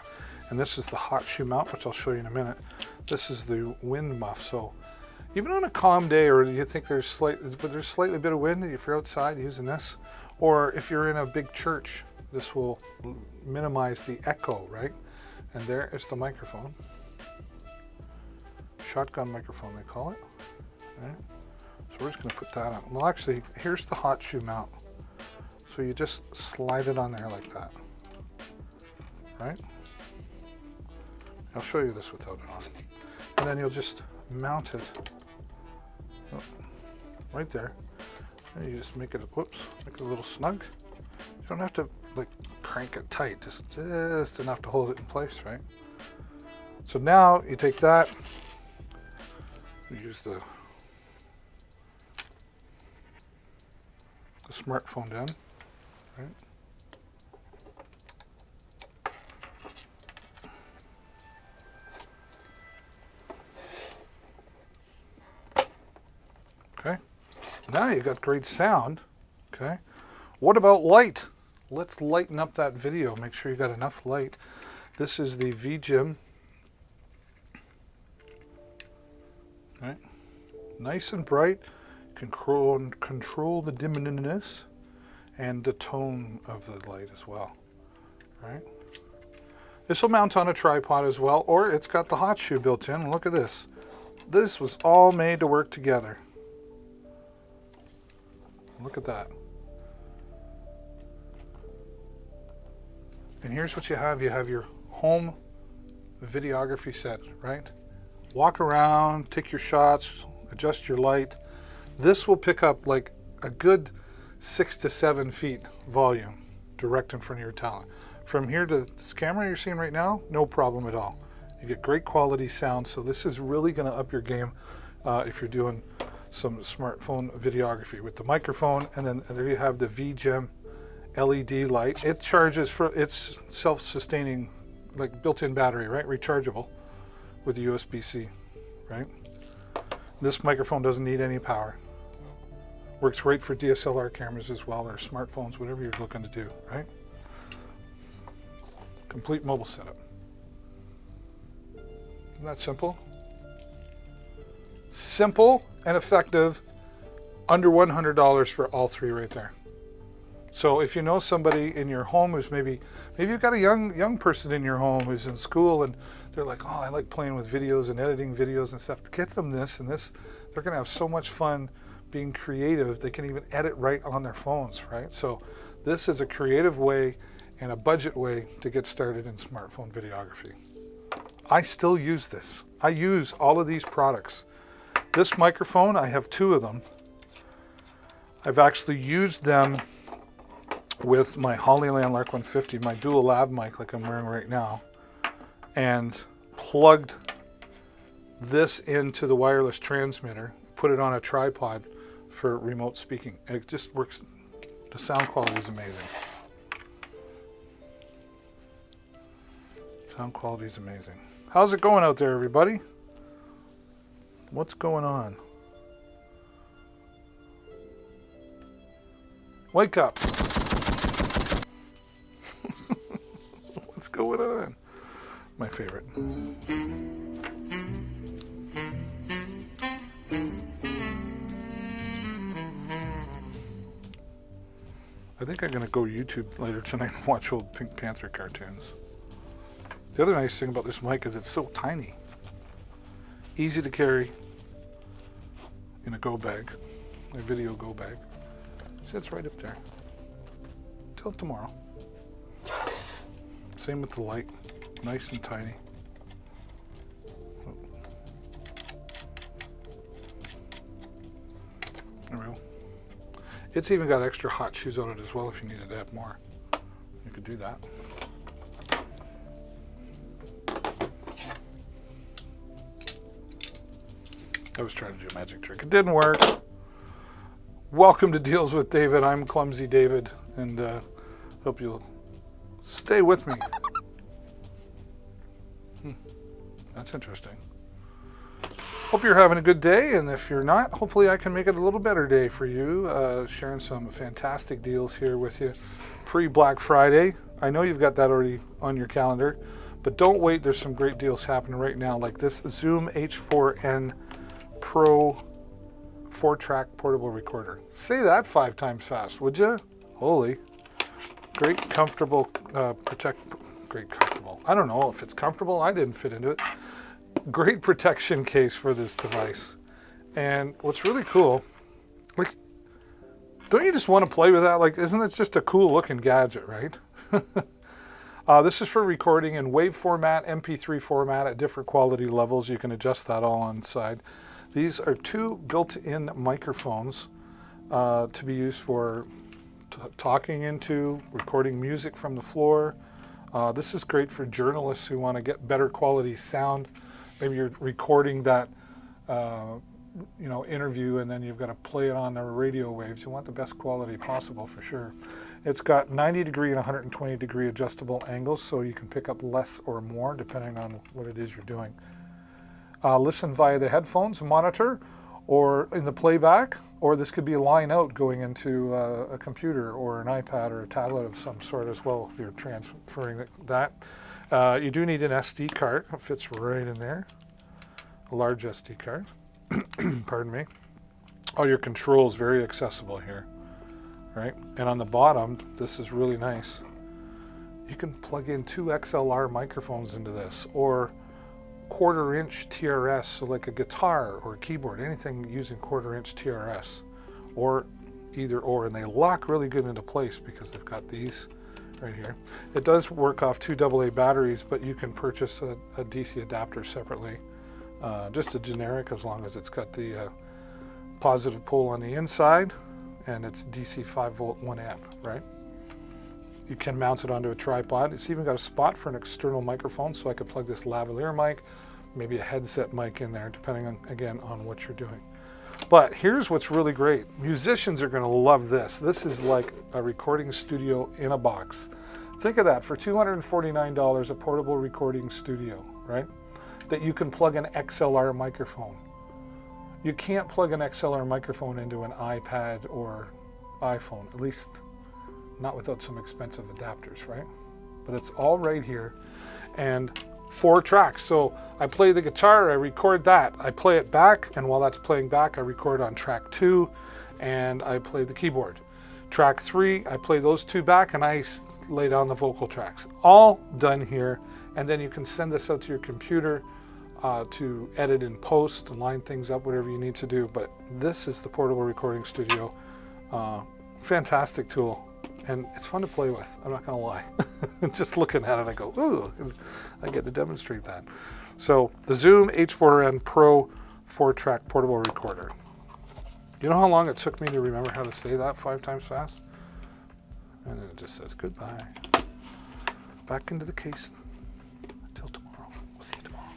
And this is the hot shoe mount, which I'll show you in a minute. This is the wind muff. So even on a calm day, or you think there's slightly a bit of wind, if you're outside using this, or if you're in a big church, this will minimize the echo, right? And there is the microphone. Shotgun microphone, they call it. Right? So we're just going to put that on. Well, actually, here's the hot shoe mount. So you just slide it on there like that, right? I'll show you this without it on. And then you'll just mount it right there. And you just make it, whoops, make it a little snug. You don't have to like crank it tight, just enough to hold it in place, right? So now you take that, you use the smartphone down, right? Okay, now you got great sound. Okay, what about light? Let's lighten up that video. Make sure you got enough light. This is the VGIM. Right, nice and bright. Control the dimness and the tone of the light as well. Right. This will mount on a tripod as well, or it's got the hot shoe built in. Look at this. This was all made to work together. Look at that. And here's what you have. You have your home videography set, right? Walk around, take your shots, adjust your light. This will pick up like a good 6 to 7 feet volume direct in front of your talent. From here to this camera you're seeing right now, no problem at all. You get great quality sound, so this is really going to up your game if you're doing some smartphone videography with the microphone. And then there you have the VGIM LED light. It charges for, it's self-sustaining, like built-in battery, right? Rechargeable with USB-C, right? This microphone doesn't need any power. Works great for DSLR cameras as well, or smartphones, whatever you're looking to do, right? Complete mobile setup. Isn't that simple? Simple and effective Under $100 for all three right there. So if you know somebody in your home who's maybe you've got a young person in your home who's in school and they're like, oh, I like playing with videos and editing videos and stuff. Get them this and this. They're going to have so much fun being creative. They can even edit right on their phones, right? So this is a creative way and a budget way to get started in smartphone videography. I still use this. I use all of these products. This microphone, I have two of them. I've actually used them with my Hollyland Lark 150, my dual lav mic like I'm wearing right now, and plugged this into the wireless transmitter, put it on a tripod for remote speaking. And it just works. The sound quality is amazing. Sound quality is amazing. How's it going out there, everybody? What's going on? Wake up. What's going on? My favorite. I think I'm going to go YouTube later tonight and watch old Pink Panther cartoons. The other nice thing about this mic is it's so tiny. Easy to carry in a go bag, a video go bag. Sits right up there. Till tomorrow. Same with the light. Nice and tiny. There we go. It's even got extra hot shoes on it as well if you needed to add more. You could do that. I was trying to do a magic trick. It didn't work. Welcome to Deals with David. I'm Clumsy David, and hope you'll stay with me. That's interesting. Hope you're having a good day, and if you're not, hopefully I can make it a little better day for you. Sharing some fantastic deals here with you pre-Black Friday. I know you've got that already on your calendar, but don't wait. There's some great deals happening right now, like this Zoom H4n Pro 4-track portable recorder. Say that 5 times fast, would you? Holy. Great, comfortable, great, comfortable. I don't know if it's comfortable. I didn't fit into it. Great protection case for this device. And what's really cool, like, don't you just want to play with that? Like, isn't it just a cool looking gadget, right? This is for recording in WAV format, MP3 format at different quality levels. You can adjust that all on the side. These are 2 built-in microphones to be used for talking into, recording music from the floor. This is great for journalists who want to get better quality sound. Maybe you're recording that interview and then you've got to play it on the radio waves. You want the best quality possible for sure. It's got 90 degree and 120 degree adjustable angles, so you can pick up less or more depending on what it is you're doing. Listen via the headphones, monitor, or in the playback, or this could be a line out going into a computer or an iPad or a tablet of some sort as well if you're transferring that. You do need an SD card. It fits right in there. A large SD card. Pardon me. All your controls very accessible here, right? And on the bottom, this is really nice. You can plug in 2 XLR microphones into this, or 1/4-inch TRS, so like a guitar or a keyboard, anything using 1/4-inch TRS, or either or, and they lock really good into place because they've got these right here. It does work off 2 AA batteries, but you can purchase a DC adapter separately, just a generic, as long as it's got the positive pole on the inside and it's DC 5 volt 1 amp, right? You can mount it onto a tripod. It's even got a spot for an external microphone, so I could plug this lavalier mic, maybe a headset mic in there, depending on, again, on what you're doing. But here's what's really great. Musicians are going to love this. This is like a recording studio in a box. Think of that, for $249, a portable recording studio, right? That you can plug an XLR microphone. You can't plug an XLR microphone into an iPad or iPhone, at least not without some expensive adapters, right? But it's all right here. And 4 tracks. So I play the guitar, I record that, I play it back, and while that's playing back, I record on track 2, and I play the keyboard. Track 3, I play those 2 back and I lay down the vocal tracks. All done here, and then you can send this out to your computer to edit and post and line things up, whatever you need to do. But this is the Portable Recording Studio. Fantastic tool, and it's fun to play with, I'm not gonna lie. Just looking at it I go, ooh, I get to demonstrate that. So the Zoom H4n Pro 4-track portable recorder. You know how long it took me to remember how to say that 5 times fast? And then it just says goodbye. Back into the case. Until tomorrow. We'll see you tomorrow.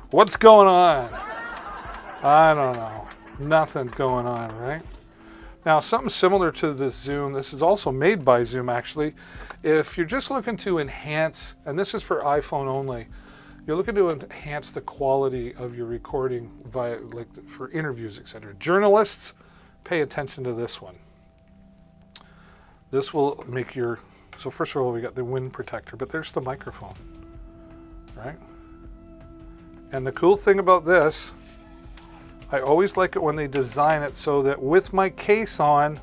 What's going on? I don't know. Nothing's going on, right? Now, something similar to this Zoom, this is also made by Zoom actually. If you're just looking to enhance, and this is for iPhone only, you're looking to enhance the quality of your recording via, like for interviews, etc. Journalists, pay attention to this one. This will make your, so first of all, we got the wind protector, but there's the microphone, right? And the cool thing about this, I always like it when they design it so that with my case on,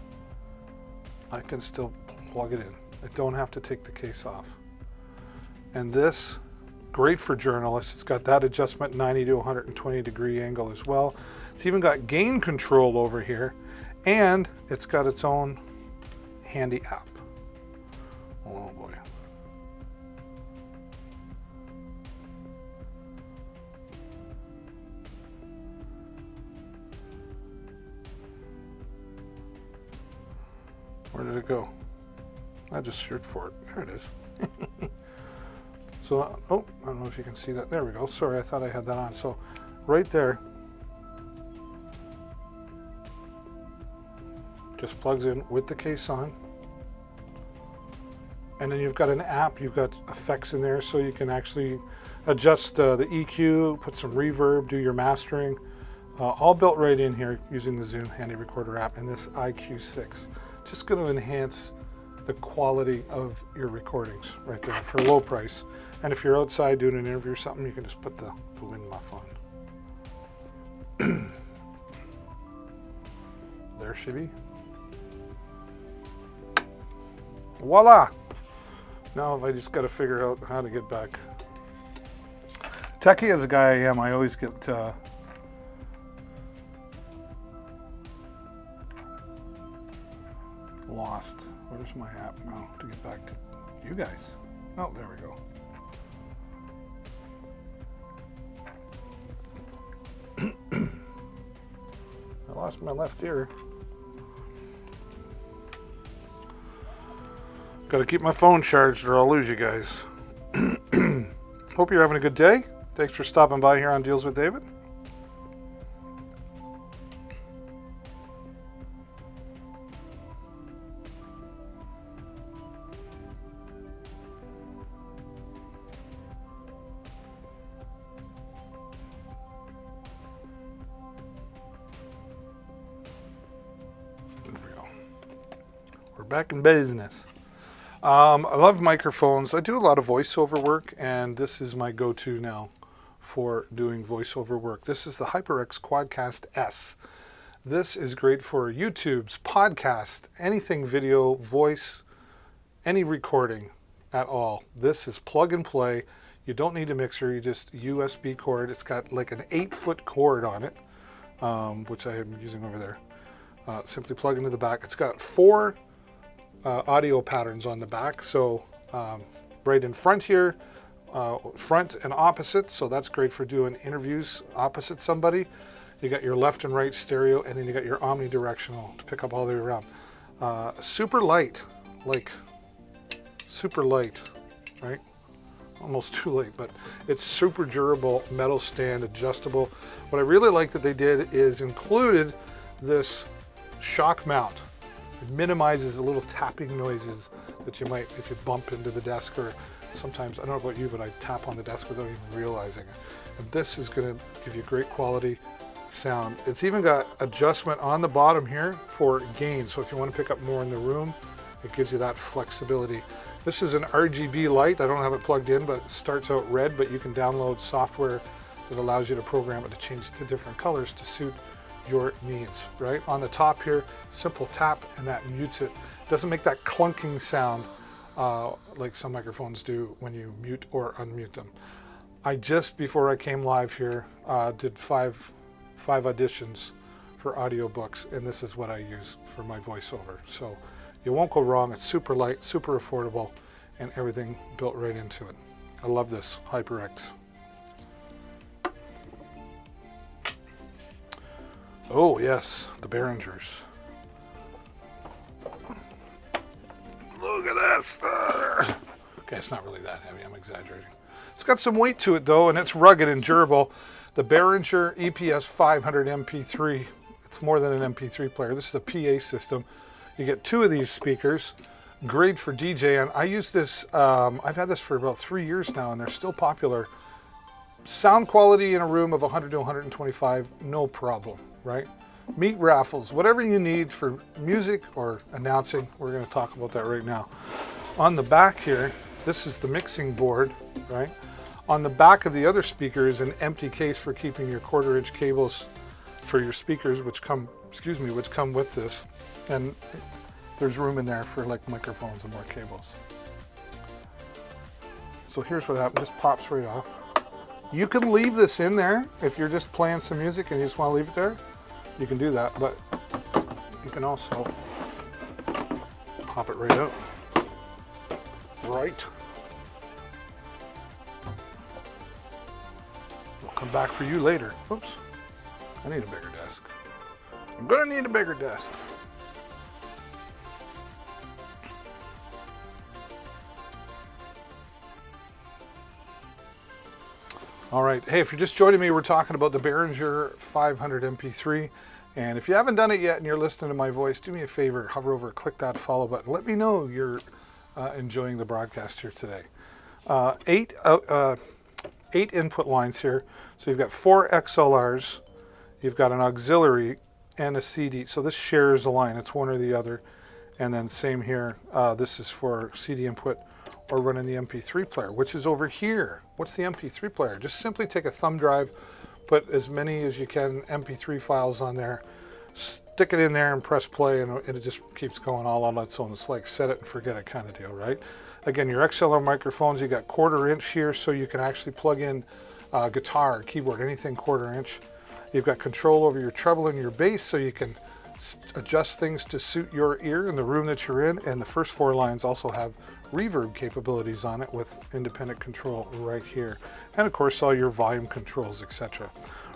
I can still plug it in. I don't have to take the case off. And this, great for journalists. It's got that adjustment 90 to 120 degree angle as well. It's even got gain control over here, and it's got its own handy app. Oh boy. Where did it go? I just searched for it. There it is. So, oh, I don't know if you can see that. There we go. Sorry, I thought I had that on. So, right there, just plugs in with the case on. And then you've got an app, you've got effects in there so you can actually adjust the EQ, put some reverb, do your mastering. All built right in here using the Zoom Handy Recorder app and this IQ6. Just going to enhance the quality of your recordings right there for a low price. And if you're outside doing an interview or something, you can just put the wind muff on. There she be. Voila! Now if I just got to figure out how to get back. Techie as a guy I am, I always get lost. Where's my app now to get back to you guys? Oh, there we go. I lost my left ear. Got to keep my phone charged or I'll lose you guys. Hope you're having a good day. Thanks for stopping by here on Deals with David. We're back in business. I love microphones. I do a lot of voiceover work, and this is my go-to now for doing voiceover work. This is the HyperX Quadcast S. This is great for YouTube's podcast, anything video, voice, any recording at all. This is plug and play. You don't need a mixer, you just USB cord. It's got like an 8-foot cord on it, which I am using over there. Simply plug into the back. It's got 4 audio patterns on the back, so right in front here, front and opposite, so that's great for doing interviews opposite somebody. You got your left and right stereo, and then you got your omnidirectional to pick up all the way around. Super light, like super light, right? Almost too late, but it's super durable, metal stand, adjustable. What I really like that they did is included this shock mount. It minimizes the little tapping noises that you might if you bump into the desk, or sometimes, I don't know about you, but I tap on the desk without even realizing it. And this is going to give you great quality sound. It's even got adjustment on the bottom here for gain. So if you want to pick up more in the room, it gives you that flexibility. This is an RGB light. I don't have it plugged in, but it starts out red, but you can download software that allows you to program it to change to different colors to suit your needs, right? On the top here, simple tap and that mutes it. Doesn't make that clunking sound like some microphones do when you mute or unmute them. I just, before I came live here, did five auditions for audiobooks, and this is what I use for my voiceover. So you won't go wrong. It's super light, super affordable, and everything built right into it. I love this HyperX. Oh yes, the Behringers. Look at this. Okay, it's not really that heavy, I'm exaggerating. It's got some weight to it though, and it's rugged and durable. The Behringer EPS 500 MP3. It's more than an MP3 player. This is a PA system. You get 2 of these speakers. Great for DJing. I use this, I've had this for about 3 years now, and they're still popular. Sound quality in a room of 100 to 125, no problem, right? Meat raffles, whatever you need for music or announcing, we're going to talk about that right now. On the back here, this is the mixing board, right? On the back of the other speaker is an empty case for keeping your 1/4-inch cables for your speakers, which come with this. And there's room in there for like microphones and more cables. So here's what happens, this pops right off. You can leave this in there if you're just playing some music and you just want to leave it there. You can do that, but you can also pop it right out. Right. We'll come back for you later. Oops. I need a bigger desk. I'm gonna need a bigger desk. All right, hey, if you're just joining me, we're talking about the Behringer 500 MP3. And if you haven't done it yet and you're listening to my voice, do me a favor, hover over, click that follow button. Let me know you're enjoying the broadcast here today. 8 input lines here. So you've got 4 XLRs, you've got an auxiliary and a CD. So this shares a line, it's one or the other. And then same here, this is for CD input or running the MP3 player, which is over here. What's the MP3 player? Just simply take a thumb drive, put as many as you can MP3 files on there, stick it in there and press play, and it just keeps going all on its own. It's like set it and forget it kind of deal, right? Again, your XLR microphones, you got 1/4-inch here, so you can actually plug in guitar, keyboard, anything 1/4-inch. You've got control over your treble and your bass, so you can adjust things to suit your ear in the room that you're in. And the first 4 lines also have reverb capabilities on it with independent control right here. And of course, all your volume controls, etc.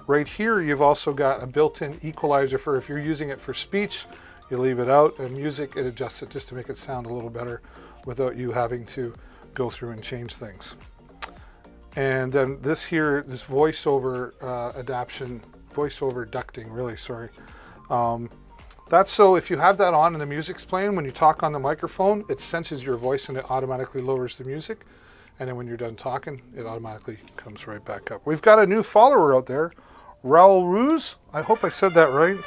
Right here, you've also got a built-in equalizer for if you're using it for speech, you leave it out, and music, it adjusts it just to make it sound a little better without you having to go through and change things. And then this here, this voiceover voiceover ducting, really, sorry. That's so if you have that on and the music's playing, when you talk on the microphone, it senses your voice and it automatically lowers the music. And then when you're done talking, it automatically comes right back up. We've got a new follower out there, Raoul Ruse. I hope I said that right.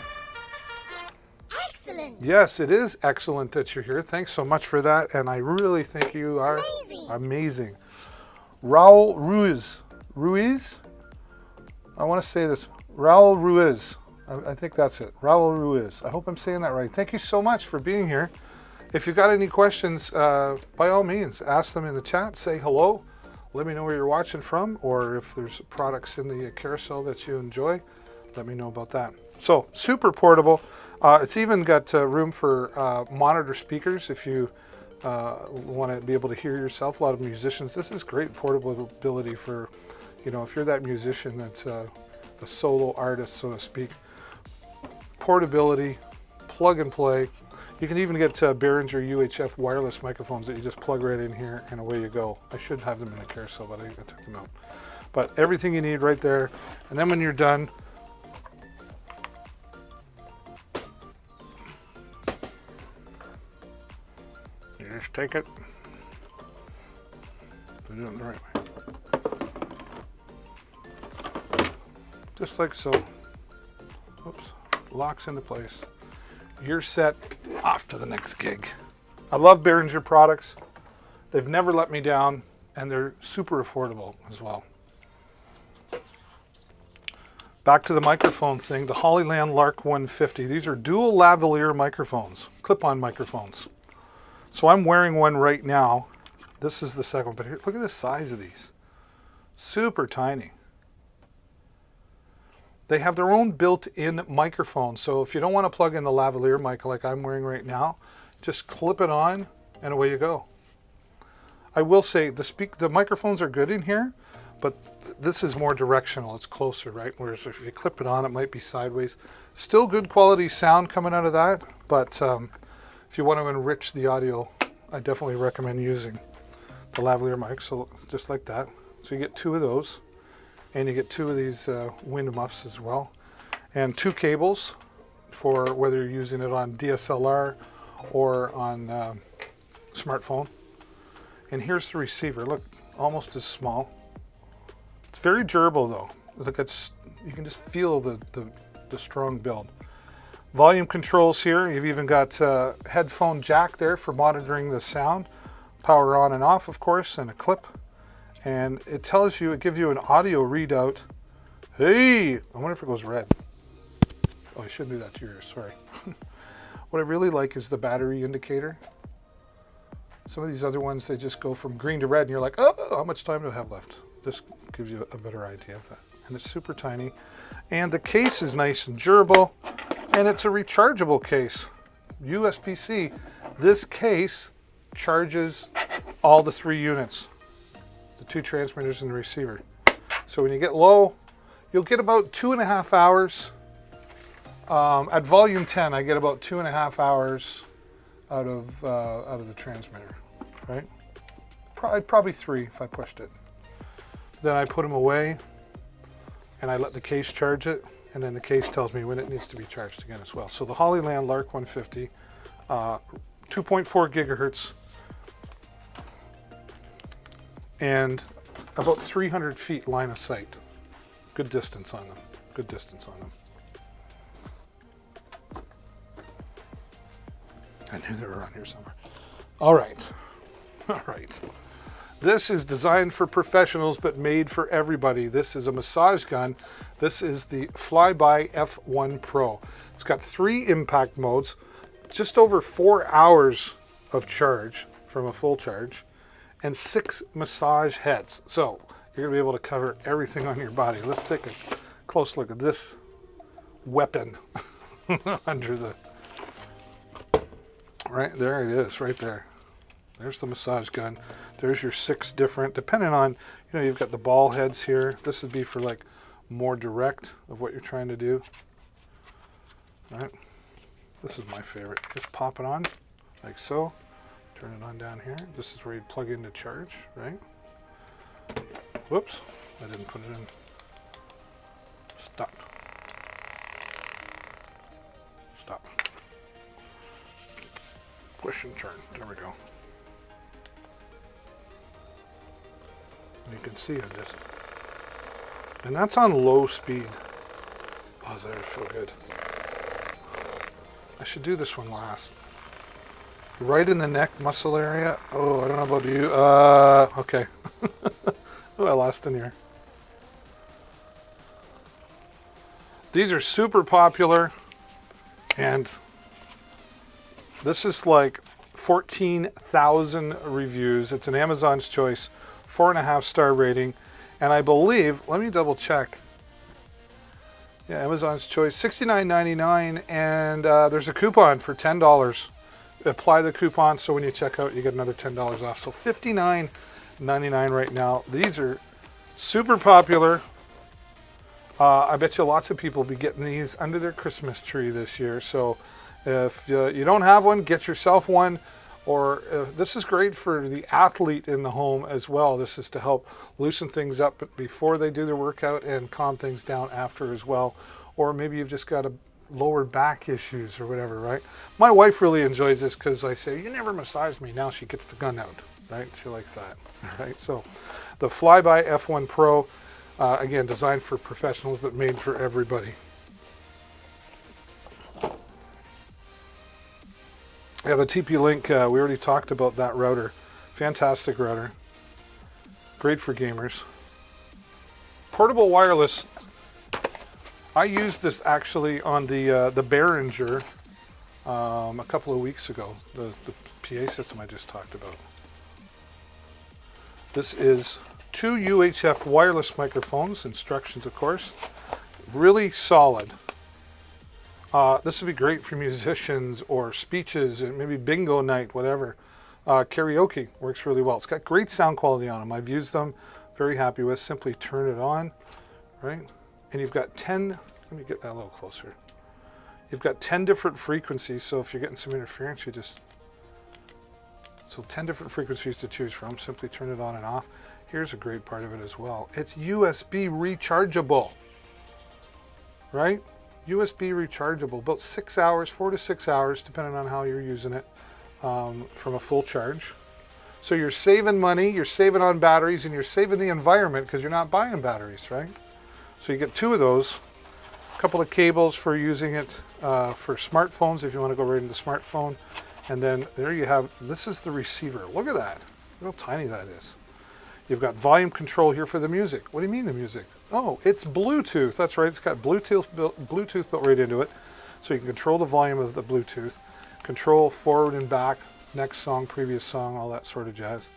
Excellent. Yes, it is excellent that you're here. Thanks so much for that. And I really think you are amazing. Raoul Ruiz. Ruiz? I want to say this. Raoul Ruiz. I think that's it. Raoul Ruiz. I hope I'm saying that right. Thank you so much for being here. If you've got any questions, by all means, ask them in the chat. Say hello. Let me know where you're watching from, or if there's products in the carousel that you enjoy, let me know about that. So, super portable. It's even got room for monitor speakers if you want to be able to hear yourself. A lot of musicians, this is great portability for, you know, if you're that musician that's a solo artist, so to speak. Portability, plug and play. You can even get Behringer UHF wireless microphones that you just plug right in here and away you go. I should have them in the carousel, but I took them out. But everything you need right there. And then when you're done, you just take it. Do it the right way. Just like so. Oops. Locks into place. You're set, off to the next gig. I love Behringer products. They've never let me down, and they're super affordable as well. Back to the microphone thing, the Hollyland Lark 150. These are dual lavalier microphones, clip-on microphones. So I'm wearing one right now. This is the second one, but here, look at the size of these. Super tiny. They have their own built-in microphone. So if you don't want to plug in the lavalier mic like I'm wearing right now, just clip it on and away you go. I will say the microphones are good in here, but this is more directional. It's closer, right? Whereas if you clip it on, it might be sideways. Still good quality sound coming out of that, but if you want to enrich the audio, I definitely recommend using the lavalier mic. So just like that. So you get 2 of those, and you get 2 of these wind muffs as well, and 2 cables for whether you're using it on DSLR or on smartphone. And here's the receiver. Look, almost as small. It's very durable though. Look, you can just feel the strong build. Volume controls here. You've even got a headphone jack there for monitoring the sound. Power on and off, of course, and a clip. And it tells you, it gives you an audio readout. Hey, I wonder if it goes red. Oh, I shouldn't do that to yours, sorry. What I really like is the battery indicator. Some of these other ones, they just go from green to red and you're like, oh, how much time do I have left? This gives you a better idea of that. And it's super tiny. And the case is nice and durable. And it's a rechargeable case. USB-C. This case charges all the 3 units. The 2 transmitters and the receiver. So when you get low, you'll get about 2.5 hours. At volume 10, I get about 2.5 hours out of the transmitter, right? Probably 3 if I pushed it. Then I put them away, and I let the case charge it, and then the case tells me when it needs to be charged again as well. So the Hollyland Lark 150, 2.4 gigahertz, and about 300 feet line of sight. Good distance on them. Good distance on them. I knew they were around here somewhere. All right. All right. This is designed for professionals, but made for everybody. This is a massage gun. This is the Flyby F1 Pro. It's got 3 impact modes, just over 4 hours of charge from a full charge, and 6 massage heads. So you're gonna be able to cover everything on your body. Let's take a close look at this weapon under the, right there it is, right there. There's the massage gun. There's your 6 different, depending on, you know, you've got the ball heads here. This would be for like more direct of what you're trying to do. All right. This is my favorite. Just pop it on like so. Turn it on down here. This is where you plug in to charge, right? Whoops, I didn't put it in. Stop. Stop. Push and turn. There we go. You can see it just, and that's on low speed. Oh, does that feel good? I should do this one last. Right in the neck muscle area. Oh, I don't know about you. Okay. Oh, I lost in here. These are super popular, and this is like 14,000 reviews. It's an Amazon's Choice, 4.5-star rating, and I believe, let me double check. Yeah, Amazon's Choice, $69.99, and there's a coupon for $10. Apply the coupon, so when you check out, you get another $10 off. So $59.99 right now. These are super popular. I bet you lots of people will be getting these under their Christmas tree this year. So if you don't have one, get yourself one. Or this is great for the athlete in the home as well. This is to help loosen things up before they do their workout and calm things down after as well. Or maybe you've just got a lower back issues or whatever, right? My wife really enjoys this because I say, you never massage me. Now she gets the gun out, right? She likes that, all right? So the Flyby F1 Pro, again, designed for professionals, but made for everybody. Yeah, the TP-Link, we already talked about that router. Fantastic router. Great for gamers. Portable wireless. I used this actually on the Behringer a couple of weeks ago, the PA system I just talked about. This is 2 UHF wireless microphones, instructions of course, really solid. This would be great for musicians or speeches and maybe bingo night, whatever. Karaoke works really well. It's got great sound quality on them. I've used them, very happy with. Simply turn it on, right? And you've got 10, let me get that a little closer. You've got 10 different frequencies, so if you're getting some interference, you just, so 10 different frequencies to choose from. Simply turn it on and off. Here's a great part of it as well. It's USB rechargeable, right? USB rechargeable, about 6 hours, 4 to 6 hours, depending on how you're using it, from a full charge. So you're saving money, you're saving on batteries, and you're saving the environment because you're not buying batteries, right? So you get 2 of those, a couple of cables for using it for smartphones if you want to go right into the smartphone. And then there you have, this is the receiver. Look at that, look how tiny that is. You've got volume control here for the music. What do you mean the music? Oh, it's Bluetooth. That's right, it's got Bluetooth built right into it. So you can control the volume of the Bluetooth, control forward and back, next song, previous song, all that sort of jazz.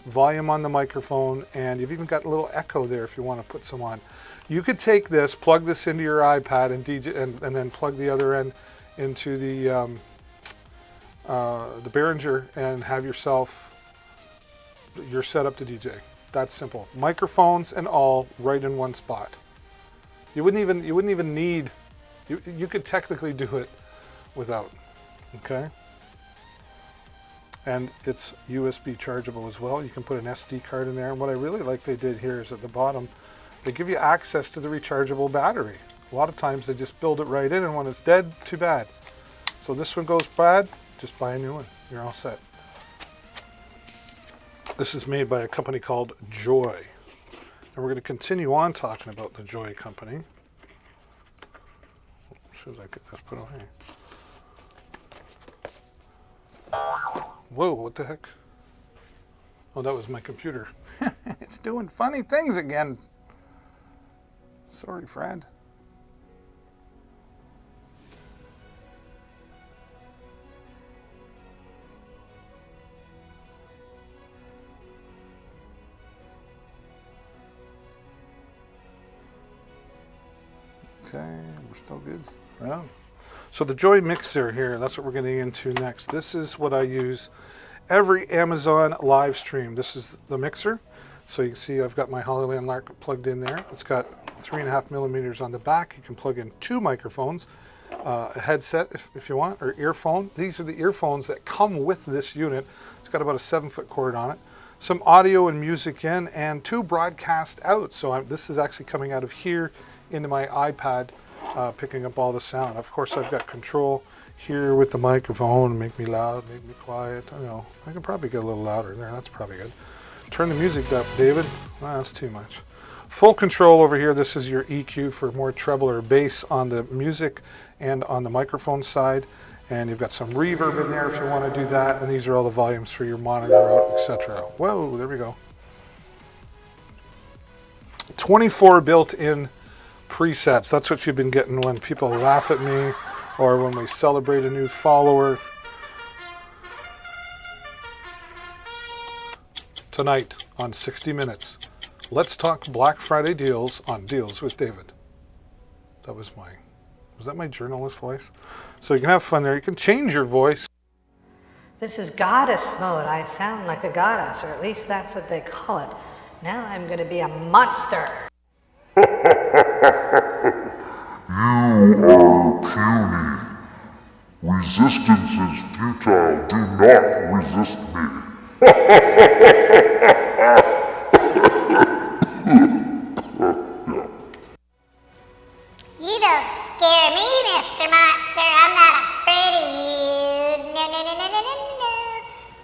Volume on the microphone, and you've even got a little echo there if you want to put some on. You could take this, plug this into your iPad and DJ, and then plug the other end into the Behringer and have yourself your setup to DJ. That's simple. Microphones and all right in one spot. You wouldn't even need. You could technically do it without. Okay. And it's USB chargeable as well. You can put an SD card in there. And what I really like they did here is at the bottom, they give you access to the rechargeable battery. A lot of times they just build it right in, and when it's dead, too bad. So this one goes bad, just buy a new one. You're all set. This is made by a company called Joy. And we're going to continue on talking about the Joy company. Should I get this put away? Whoa, what the heck? Oh, that was my computer. It's doing funny things again. Sorry, Fred. Okay, we're still good. Yeah. So the Joy mixer here, that's what we're getting into next. This is what I use every Amazon live stream. This is the mixer. So you can see I've got my Hollyland Lark plugged in there. It's got 3.5 millimeters on the back. You can plug in 2 microphones, a headset if you want, or earphone. These are the earphones that come with this unit. It's got about a 7-foot cord on it. Some audio and music in, and 2 broadcast out. So this is actually coming out of here into my iPad, picking up all the sound. Of course, I've got control here with the microphone, make me loud, make me quiet. I know, I can probably get a little louder there. That's probably good. Turn the music up, David. Well, that's too much. Full control over here. This is your EQ for more treble or bass on the music and on the microphone side. And you've got some reverb in there if you want to do that. And these are all the volumes for your monitor, etc. Whoa, there we go. 24 built-in presets. That's what you've been getting when people laugh at me or when we celebrate a new follower. Tonight on 60 Minutes, let's talk Black Friday deals on Deals with David. Was that my journalist voice? So you can have fun there. You can change your voice. This is goddess mode. I sound like a goddess, or at least that's what they call it. Now I'm going to be a monster. You are puny. Resistance is futile. Do not resist me. You don't scare me, Mr. Monster. I'm not afraid of you. No, no, no, no, no, no, no.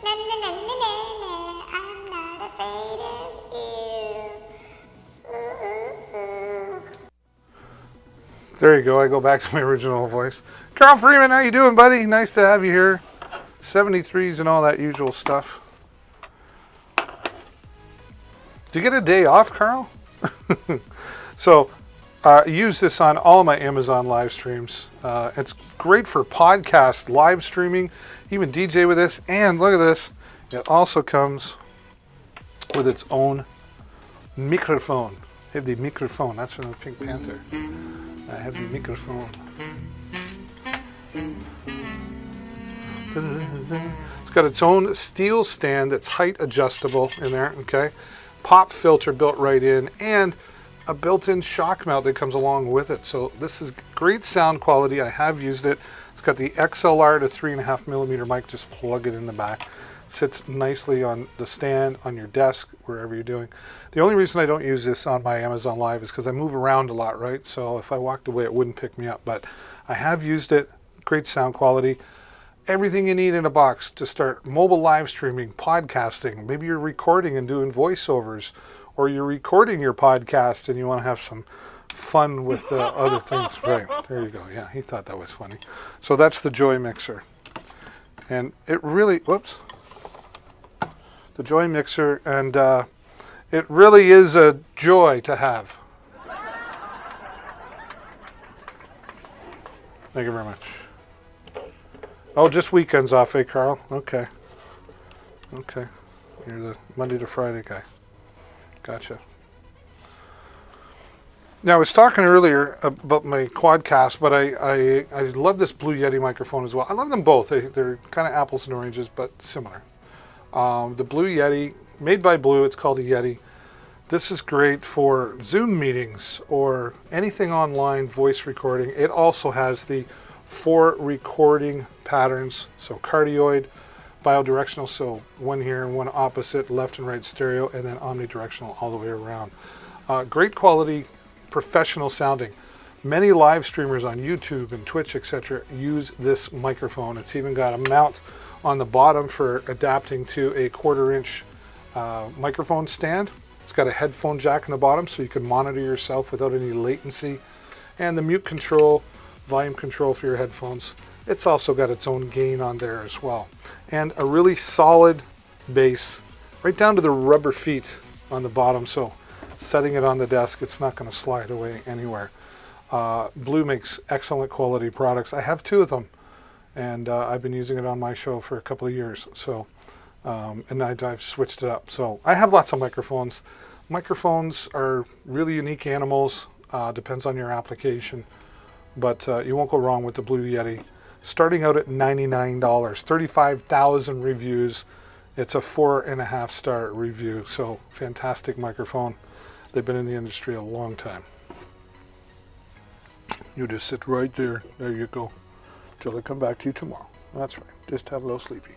No, no, no, no, no, no. I'm not afraid of you. There you go. I go back to my original voice. Carl Freeman, how you doing, buddy? Nice to have you here. 73s and all that usual stuff. Do you get a day off, Carl? So, use this on all of my Amazon live streams. It's great for podcast live streaming, even DJ with this. And look at this. It also comes with its own microphone. I have the microphone. That's from the Pink Panther. I have the microphone. It's got its own steel stand that's height adjustable in there, okay? Pop filter built right in, and a built-in shock mount that comes along with it. So this is great sound quality. I have used it. It's got the XLR to 3.5 millimeter mic. Just plug it in the back. Sits nicely on the stand, on your desk, wherever you're doing. The only reason I don't use this on my Amazon Live is because I move around a lot, right? So if I walked away, it wouldn't pick me up. But I have used it. Great sound quality. Everything you need in a box to start mobile live streaming, podcasting. Maybe you're recording and doing voiceovers, or you're recording your podcast and you want to have some fun with other things. Right, there you go. Yeah, he thought that was funny. So that's the Joy Mixer. And it really, whoops. The Joy Mixer, and it really is a joy to have. Thank you very much. Oh, just weekends off, eh, Carl? Okay. Okay. You're the Monday to Friday guy. Gotcha. Now, I was talking earlier about my Quadcast, but I love this Blue Yeti microphone as well. I love them both. They're kind of apples and oranges, but similar. The Blue Yeti, made by Blue, it's called a Yeti. This is great for Zoom meetings or anything online, voice recording. It also has the 4 recording patterns, so cardioid, bidirectional, so one here and one opposite, left and right stereo, and then omnidirectional all the way around. Great quality, professional sounding. Many live streamers on YouTube and Twitch, etc., use this microphone. It's even got a mount on the bottom for adapting to a 1/4-inch microphone stand. It's got a headphone jack in the bottom so you can monitor yourself without any latency. And the mute control, volume control for your headphones. It's also got its own gain on there as well. And a really solid bass, right down to the rubber feet on the bottom. So setting it on the desk, it's not going to slide away anywhere. Blue makes excellent quality products. I have 2 of them, and I've been using it on my show for a couple of years. So, and I've switched it up. So I have lots of microphones. Microphones are really unique animals. Depends on your application. But you won't go wrong with the Blue Yeti. Starting out at $99, 35,000 reviews. It's a 4.5 star review. So fantastic microphone. They've been in the industry a long time. You just sit right there. There you go. Till I come back to you tomorrow. That's right. Just have a little sleepy.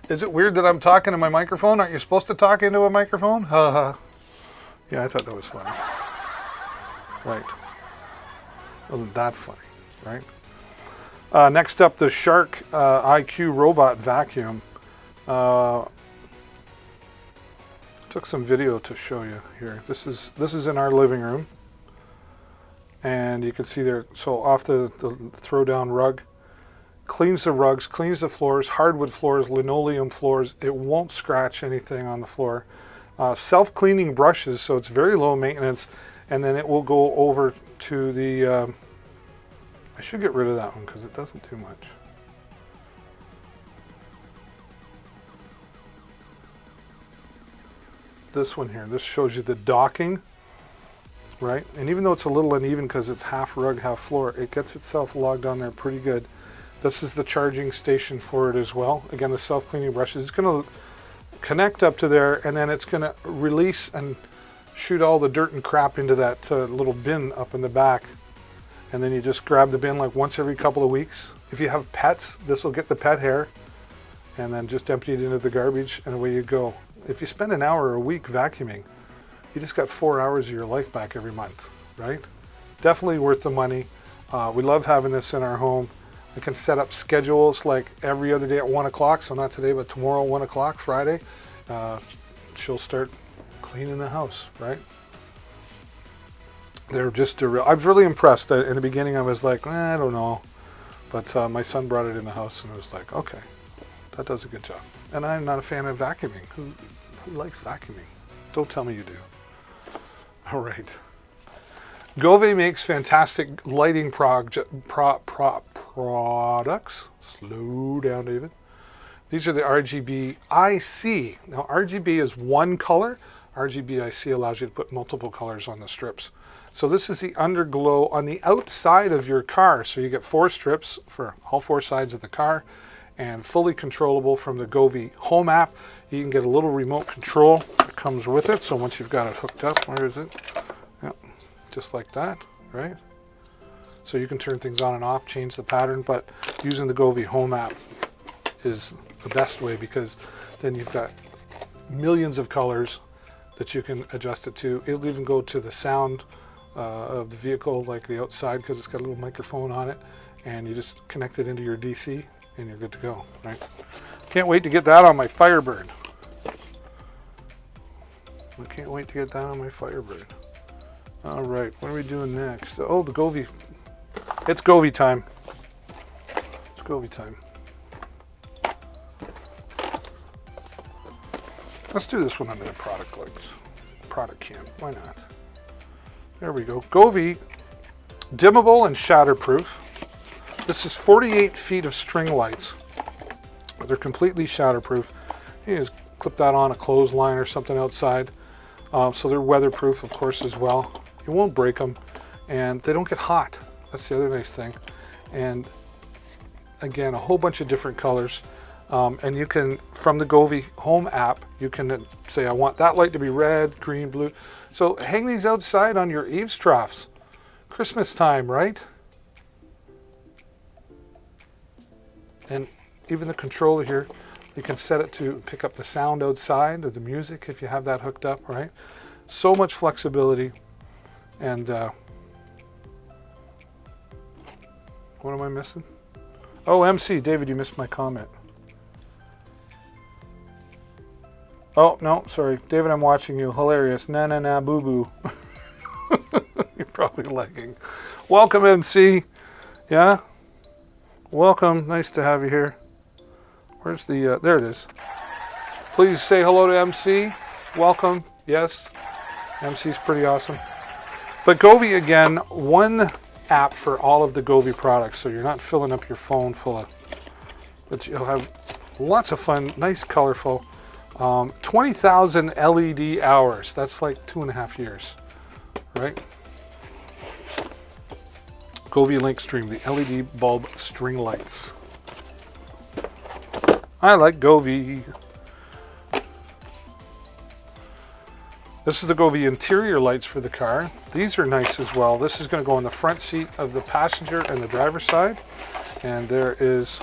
Is it weird that I'm talking to my microphone? Aren't you supposed to talk into a microphone? Yeah, I thought that was funny. Right. Wasn't that funny, right? Next up, the Shark IQ Robot Vacuum. Took some video to show you here. This is in our living room, and you can see there. So off the throw down rug, cleans the rugs, cleans the floors, hardwood floors, linoleum floors. It won't scratch anything on the floor. Self-cleaning brushes, so it's very low maintenance, and then it will go over to the. I should get rid of that one because it doesn't do much. This one here, this shows you the docking, right? And even though it's a little uneven because it's half rug, half floor, it gets itself logged on there pretty good. This is the charging station for it as well. Again, the self-cleaning brushes. It's going to connect up to there, and then it's going to release and shoot all the dirt and crap into that little bin up in the back. And then you just grab the bin like once every couple of weeks. If you have pets, this will get the pet hair, and then just empty it into the garbage, and away you go. If you spend an hour a week vacuuming, you just got 4 hours of your life back every month, right? Definitely worth the money. We love having this in our home. I can set up schedules like every other day at 1 o'clock, so not today, but tomorrow, 1 o'clock, Friday. She'll start cleaning the house, right? They're just I was really impressed. In the beginning, I was like, I don't know. But my son brought it in the house, and I was like, okay, that does a good job. And I'm not a fan of vacuuming. Who likes vacuuming? Don't tell me you do. All right. Gove makes fantastic lighting products. Slow down, David. These are the RGB IC. Now, RGB is one color. RGB IC allows you to put multiple colors on the strips. So this is the underglow on the outside of your car. So you get 4 strips for all 4 sides of the car, and fully controllable from the Govee Home app. You can get a little remote control that comes with it. So once you've got it hooked up, where is it? Yep, just like that, right? So you can turn things on and off, change the pattern, but using the Govee Home app is the best way, because then you've got millions of colors that you can adjust it to. It'll even go to the sound of the vehicle, like the outside, because it's got a little microphone on it, and you just connect it into your DC and you're good to go, right? Can't wait to get that on my Firebird. I can't wait to get that on my Firebird. All right, what are we doing next? Oh, the Govee. It's Govee time. It's Govee time. Let's do this one under the product lights. Product cam, why not? There we go. Govee, dimmable and shatterproof. This is 48 feet of string lights. They're completely shatterproof. You just clip that on a clothesline or something outside. So they're weatherproof, of course, as well. You won't break them, and they don't get hot. That's the other nice thing. And again, a whole bunch of different colors. And you can, from the Govee Home app, you can say, I want that light to be red, green, blue. So hang these outside on your eaves troughs. Christmas time, right? And even the controller here, you can set it to pick up the sound outside or the music if you have that hooked up, right? So much flexibility. And what am I missing? Oh, MC, David, you missed my comment. Oh, no, sorry. David, I'm watching you. Hilarious. Na na na boo boo. You're probably lagging. Welcome, MC. Yeah? Welcome. Nice to have you here. Where's the, there it is. Please say hello to MC. Welcome. Yes. MC's pretty awesome. But Govee, again, one app for all of the Govee products. So you're not filling up your phone full of, but you'll have lots of fun, nice, colorful. 20,000 LED hours. That's like 2.5 years, right? Govee Linkstream, the LED bulb string lights. I like Govee. This is the Govee interior lights for the car. These are nice as well. This is going to go on the front seat of the passenger and the driver's side. And there is,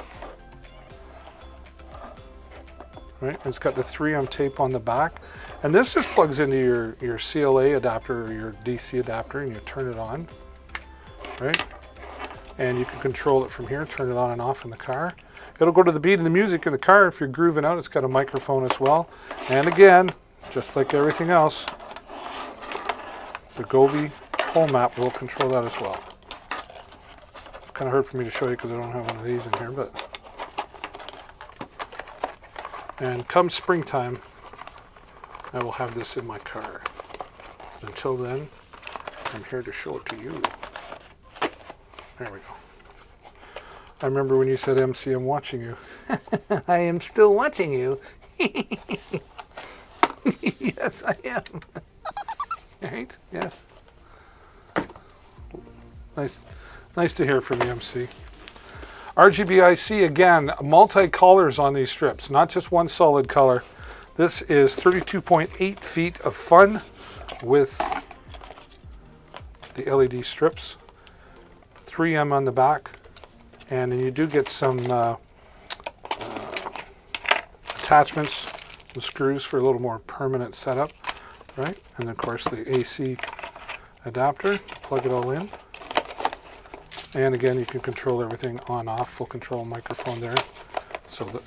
right, it's got the 3M tape on the back. And this just plugs into your CLA adapter or your DC adapter, and you turn it on, right? And you can control it from here, turn it on and off in the car. It'll go to the beat of the music in the car. If you're grooving out, it's got a microphone as well. And again, just like everything else, the Govee Home app will control that as well. It's kind of hard for me to show you because I don't have one of these in here, but. And come springtime, I will have this in my car. Until then, I'm here to show it to you. There we go. I remember when you said, MC, I'm watching you. I am still watching you. Yes, I am. Right? Yes. Nice to hear from you, MC. RGB IC, again, multi-colors on these strips, not just one solid color. This is 32.8 feet of fun with the LED strips. 3M on the back, and then you do get some attachments and screws for a little more permanent setup, right? And of course the AC adapter, plug it all in. And again, you can control everything on, off, full control microphone there. So that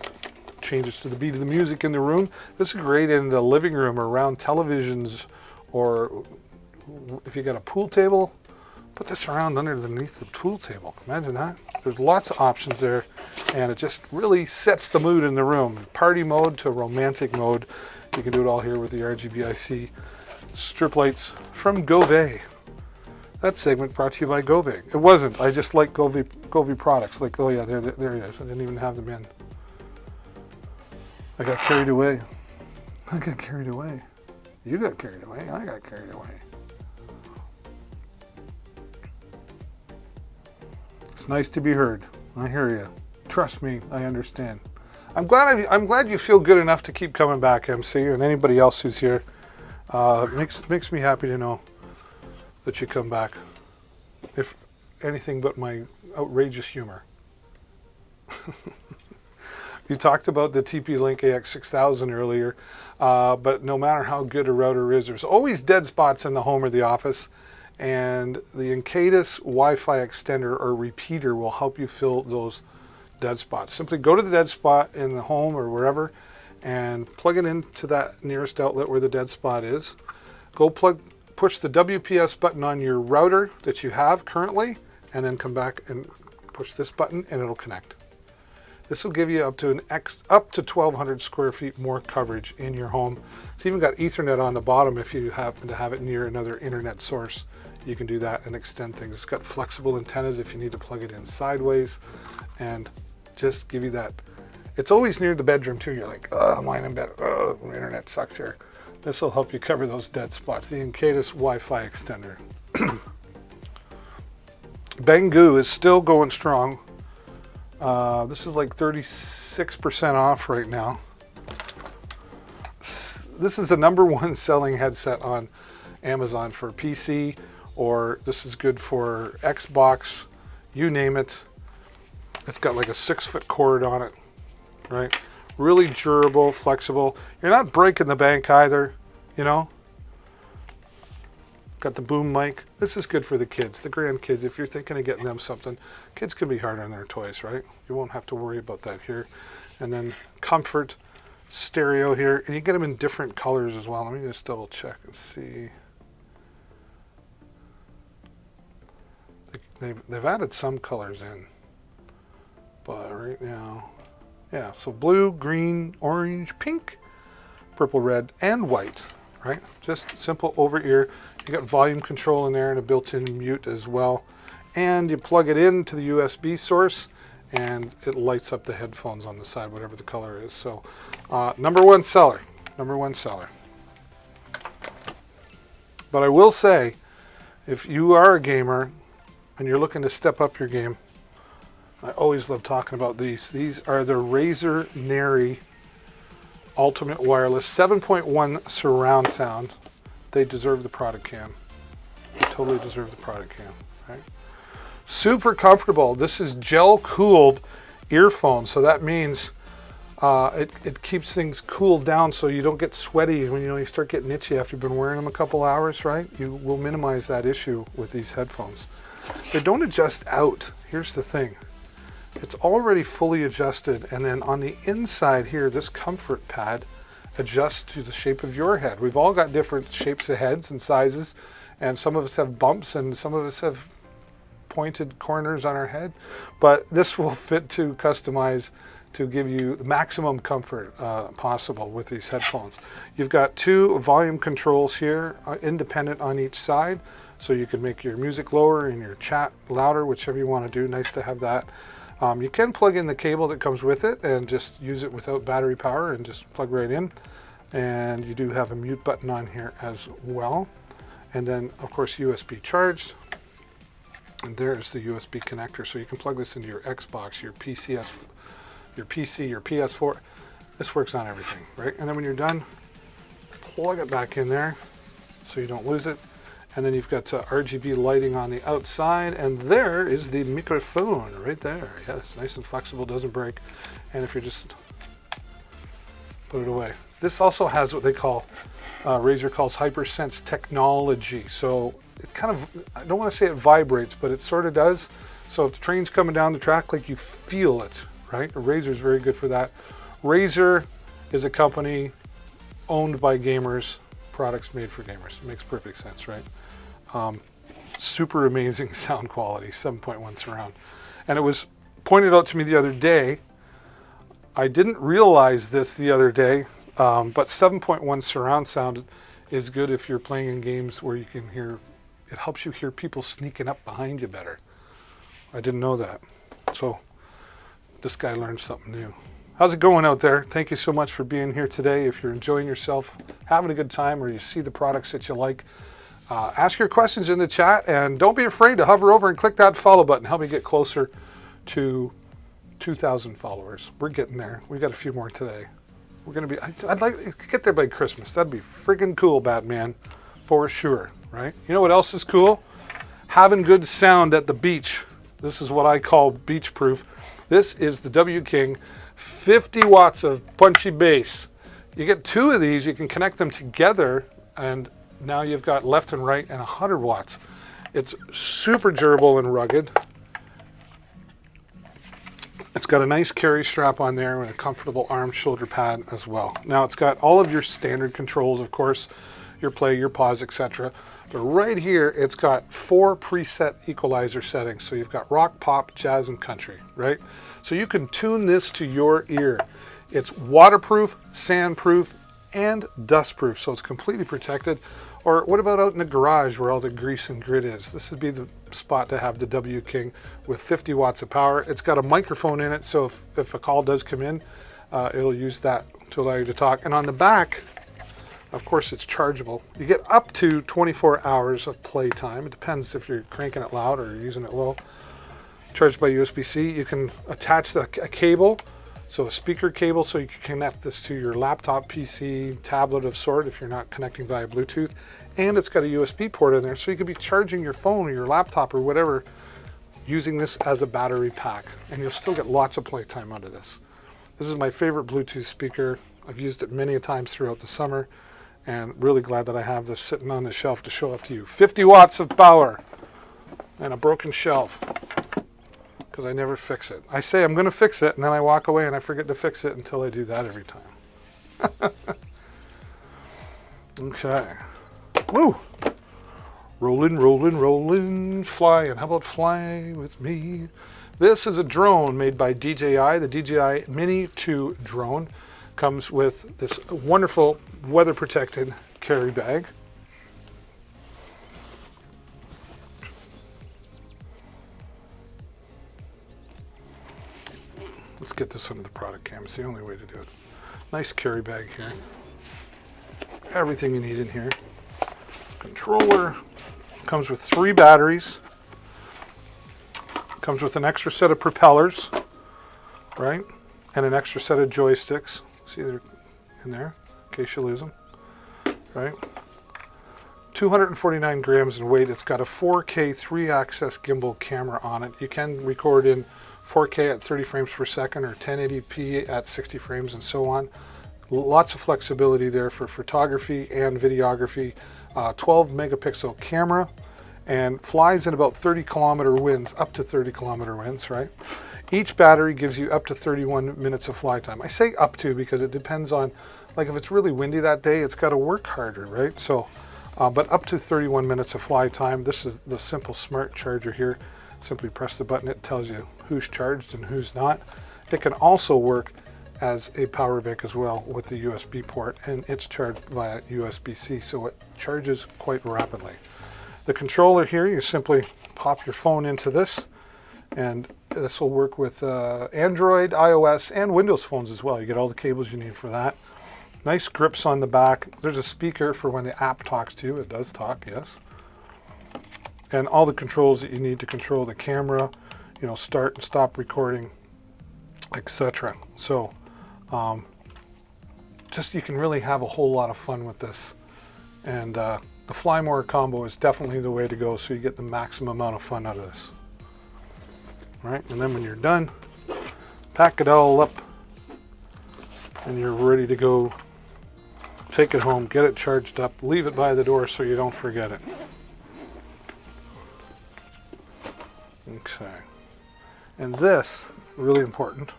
changes to the beat of the music in the room. This is great in the living room or around televisions, or if you got a pool table, put this around underneath the pool table. Imagine that. There's lots of options there, and it just really sets the mood in the room. Party mode to romantic mode. You can do it all here with the RGB IC strip lights from Govee. That segment brought to you by Govig. It wasn't. I just like Govig products. Like, oh yeah, there he is. I didn't even have them in. I got carried away. I got carried away. You got carried away. I got carried away. It's nice to be heard. I hear you. Trust me, I understand. I'm glad you feel good enough to keep coming back, MC, and anybody else who's here. Makes me happy to know that you come back. If anything but my outrageous humor. You talked about the TP-Link AX6000 earlier, but no matter how good a router is, there's always dead spots in the home or the office, and the Encatus Wi-Fi extender or repeater will help you fill those dead spots. Simply go to the dead spot in the home or wherever and plug it into that nearest outlet where the dead spot is. Push the WPS button on your router that you have currently, and then come back and push this button and it'll connect. This will give you up to 1,200 square feet more coverage in your home. It's even got Ethernet on the bottom if you happen to have it near another internet source. You can do that and extend things. It's got flexible antennas if you need to plug it in sideways, and just give you that. It's always near the bedroom too. You're like, oh, I'm lying in bed. Oh, the internet sucks here. This will help you cover those dead spots. The Encatus Wi-Fi extender. Banggood is still going strong. This is like 36% off right now. This is the #1 selling headset on Amazon for PC, or this is good for Xbox, you name it. It's got like a 6-foot cord on it, right? Really durable, flexible. You're not breaking the bank either, you know? Got the boom mic. This is good for the kids, the grandkids. If you're thinking of getting them something, kids can be hard on their toys, right? You won't have to worry about that here. And then comfort stereo here, and you get them in different colors as well. Let me just double check and see. They've added some colors in, but right now, yeah. So blue, green, orange, pink, purple, red, and white. Right? Just simple over ear. You got volume control in there and a built-in mute as well. And you plug it into the USB source and it lights up the headphones on the side, whatever the color is. So #1 seller, #1 seller. But I will say, if you are a gamer and you're looking to step up your game, I always love talking about these. These are the Razer Nary Ultimate Wireless 7.1 surround sound. They deserve the product cam. Totally deserve the product cam. Right? Super comfortable. This is gel cooled earphones, so that means it keeps things cooled down so you don't get sweaty when you start getting itchy after you've been wearing them a couple hours, right? You will minimize that issue with these headphones. They don't adjust out. Here's the thing. It's already fully adjusted, and then on the inside here, this comfort pad adjusts to the shape of your head. We've all got different shapes of heads and sizes, and some of us have bumps and some of us have pointed corners on our head, but this will fit to customize to give you the maximum comfort possible with these headphones. You've got 2 volume controls here, independent on each side, so you can make your music lower and your chat louder, whichever you want to do. Nice to have that. You can plug in the cable that comes with it and just use it without battery power and just plug right in. And you do have a mute button on here as well. And then, of course, USB charged. And there's the USB connector. So you can plug this into your Xbox, your PC, your PS4. This works on everything, right? And then when you're done, plug it back in there so you don't lose it. And then you've got RGB lighting on the outside, and there is the microphone right there. Yeah, it's nice and flexible, doesn't break. And if you just put it away. This also has what they call, Razer calls HyperSense technology. So it kind of, I don't want to say it vibrates, but it sort of does. So if the train's coming down the track, like you feel it, right? Razer's very good for that. Razer is a company owned by gamers, products made for gamers. It makes perfect sense, right? Super amazing sound quality, 7.1 surround. And it was pointed out to me the other day. I didn't realize this the other day, but 7.1 surround sound is good if you're playing in games where you can hear it helps you hear people sneaking up behind you better. I didn't know that. So this guy learned something new. How's it going out there? Thank you so much for being here today. If you're enjoying yourself, having a good time, or you see the products that you like, ask your questions in the chat, and don't be afraid to hover over and click that follow button. Help me get closer to 2,000 followers. We're getting there. We got a few more today. We're gonna be. I'd like to get there by Christmas. That'd be friggin' cool, Batman, for sure. Right? You know what else is cool? Having good sound at the beach. This is what I call beach proof. This is the W King 50 watts of punchy bass. You get 2 of these, you can connect them together, and now you've got left and right and 100 watts. It's super durable and rugged. It's got a nice carry strap on there and a comfortable arm shoulder pad as well. Now it's got all of your standard controls, of course, your play, your pause, etc. But right here, it's got 4 preset equalizer settings. So you've got rock, pop, jazz, and country, right? So you can tune this to your ear. It's waterproof, sandproof, and dustproof, so it's completely protected. Or what about out in the garage where all the grease and grit is? This would be the spot to have the W King with 50 watts of power. It's got a microphone in it, so if a call does come in, it'll use that to allow you to talk. And on the back, of course, it's chargeable. You get up to 24 hours of play time. It depends if you're cranking it loud or you're using it low. Charged by USB-C. You can attach a cable, so a speaker cable, so you can connect this to your laptop, PC, tablet of sort if you're not connecting via Bluetooth. And it's got a USB port in there, so you could be charging your phone or your laptop or whatever using this as a battery pack. And you'll still get lots of playtime out of this. This is my favorite Bluetooth speaker. I've used it many times throughout the summer, and really glad that I have this sitting on the shelf to show off to you. 50 watts of power and a broken shelf, because I never fix it. I say I'm going to fix it, and then I walk away and I forget to fix it until I do that every time. Okay. Woo! Rolling, rolling, rolling, flying. How about fly with me? This is a drone made by DJI, the DJI Mini 2 drone. Comes with this wonderful weather-protected carry bag. Let's get this under the product cam. It's the only way to do it. Nice carry bag here. Everything you need in here. Controller. Comes with 3 batteries. Comes with an extra set of propellers, right? And an extra set of joysticks. See, they're in there in case you lose them, right? 249 grams in weight. It's got a 4K 3-axis gimbal camera on it. You can record in 4K at 30 frames per second or 1080p at 60 frames and so on. Lots of flexibility there for photography and videography. 12 megapixel camera, and flies in about 30 kilometer winds, up to 30 kilometer winds, right? Each battery gives you up to 31 minutes of fly time. I say up to because it depends on, like if it's really windy that day, it's got to work harder, right? So, but up to 31 minutes of fly time. This is the simple smart charger here. Simply press the button, it tells you who's charged and who's not. It can also work as a power bank as well with the USB port, and it's charged via USB-C, so it charges quite rapidly. The controller here, you simply pop your phone into this, and this will work with Android, iOS, and Windows phones as well. You get all the cables you need for that. Nice grips on the back. There's a speaker for when the app talks to you. It does talk, yes. And all the controls that you need to control the camera, you know, start and stop recording, etc. So, just you can really have a whole lot of fun with this. And the Fly More combo is definitely the way to go, so you get the maximum amount of fun out of this. All right, and then when you're done, pack it all up, and you're ready to go. Take it home, get it charged up, leave it by the door so you don't forget it. Okay, and this, really important.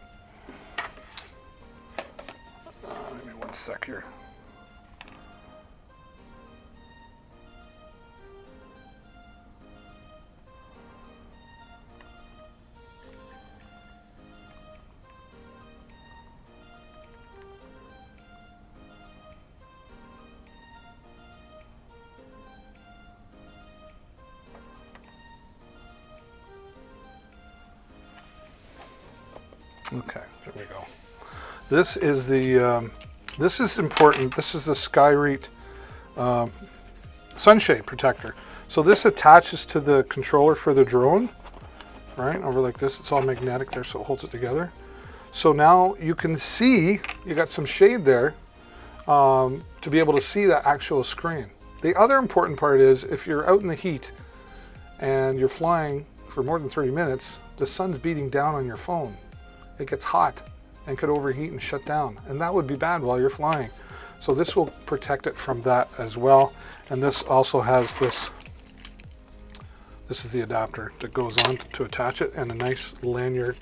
Give me one sec here. Okay, there we go. This is the, this is important. This is the Skyreet sunshade protector. So this attaches to the controller for the drone, right? Over like this, it's all magnetic there, so it holds it together. So now you can see, you got some shade there to be able to see that actual screen. The other important part is if you're out in the heat and you're flying for more than 30 minutes, the sun's beating down on your phone. It gets hot and could overheat and shut down. And that would be bad while you're flying. So this will protect it from that as well. And this also has this, this is the adapter that goes on to attach it, and a nice lanyard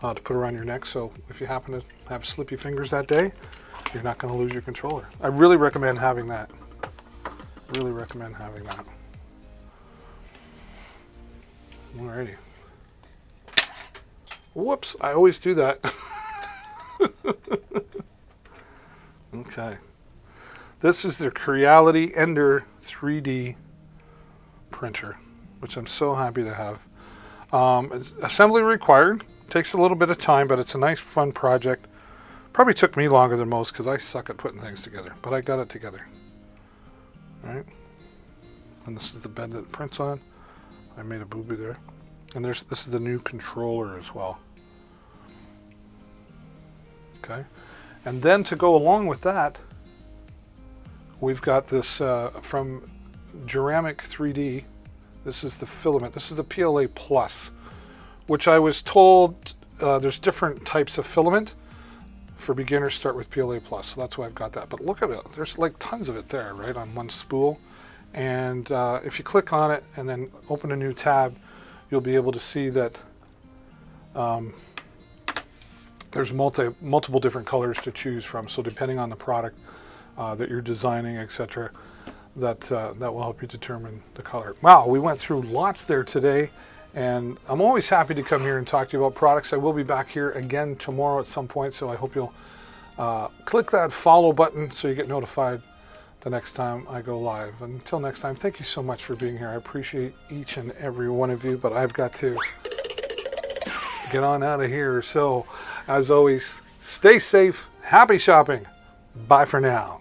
to put around your neck. So if you happen to have slippy fingers that day, you're not going to lose your controller. I really recommend having that. Really recommend having that. Alrighty. Whoops, I always do that. Okay. This is the Creality Ender 3D printer, which I'm so happy to have. It's assembly required. Takes a little bit of time, but it's a nice, fun project. Probably took me longer than most because I suck at putting things together, but I got it together. All right. And this is the bed that it prints on. I made a boo-boo there. And this is the new controller as well. Okay. And then to go along with that, we've got this from Duramic 3D. This is the filament. This is the PLA Plus, which I was told there's different types of filament. For beginners, start with PLA Plus. So that's why I've got that. But look at it. There's like tons of it there, right, on one spool. And if you click on it and then open a new tab, you'll be able to see that there's multiple different colors to choose from. So depending on the product that you're designing, etc., that will help you determine the color. Wow, we went through lots there today, and I'm always happy to come here and talk to you about products. I will be back here again tomorrow at some point, so I hope you'll click that follow button so you get notified the next time I go live. Until next time, thank you so much for being here. I appreciate each and every one of you, but I've got to get on out of here. So, as always, stay safe, happy shopping. Bye for now.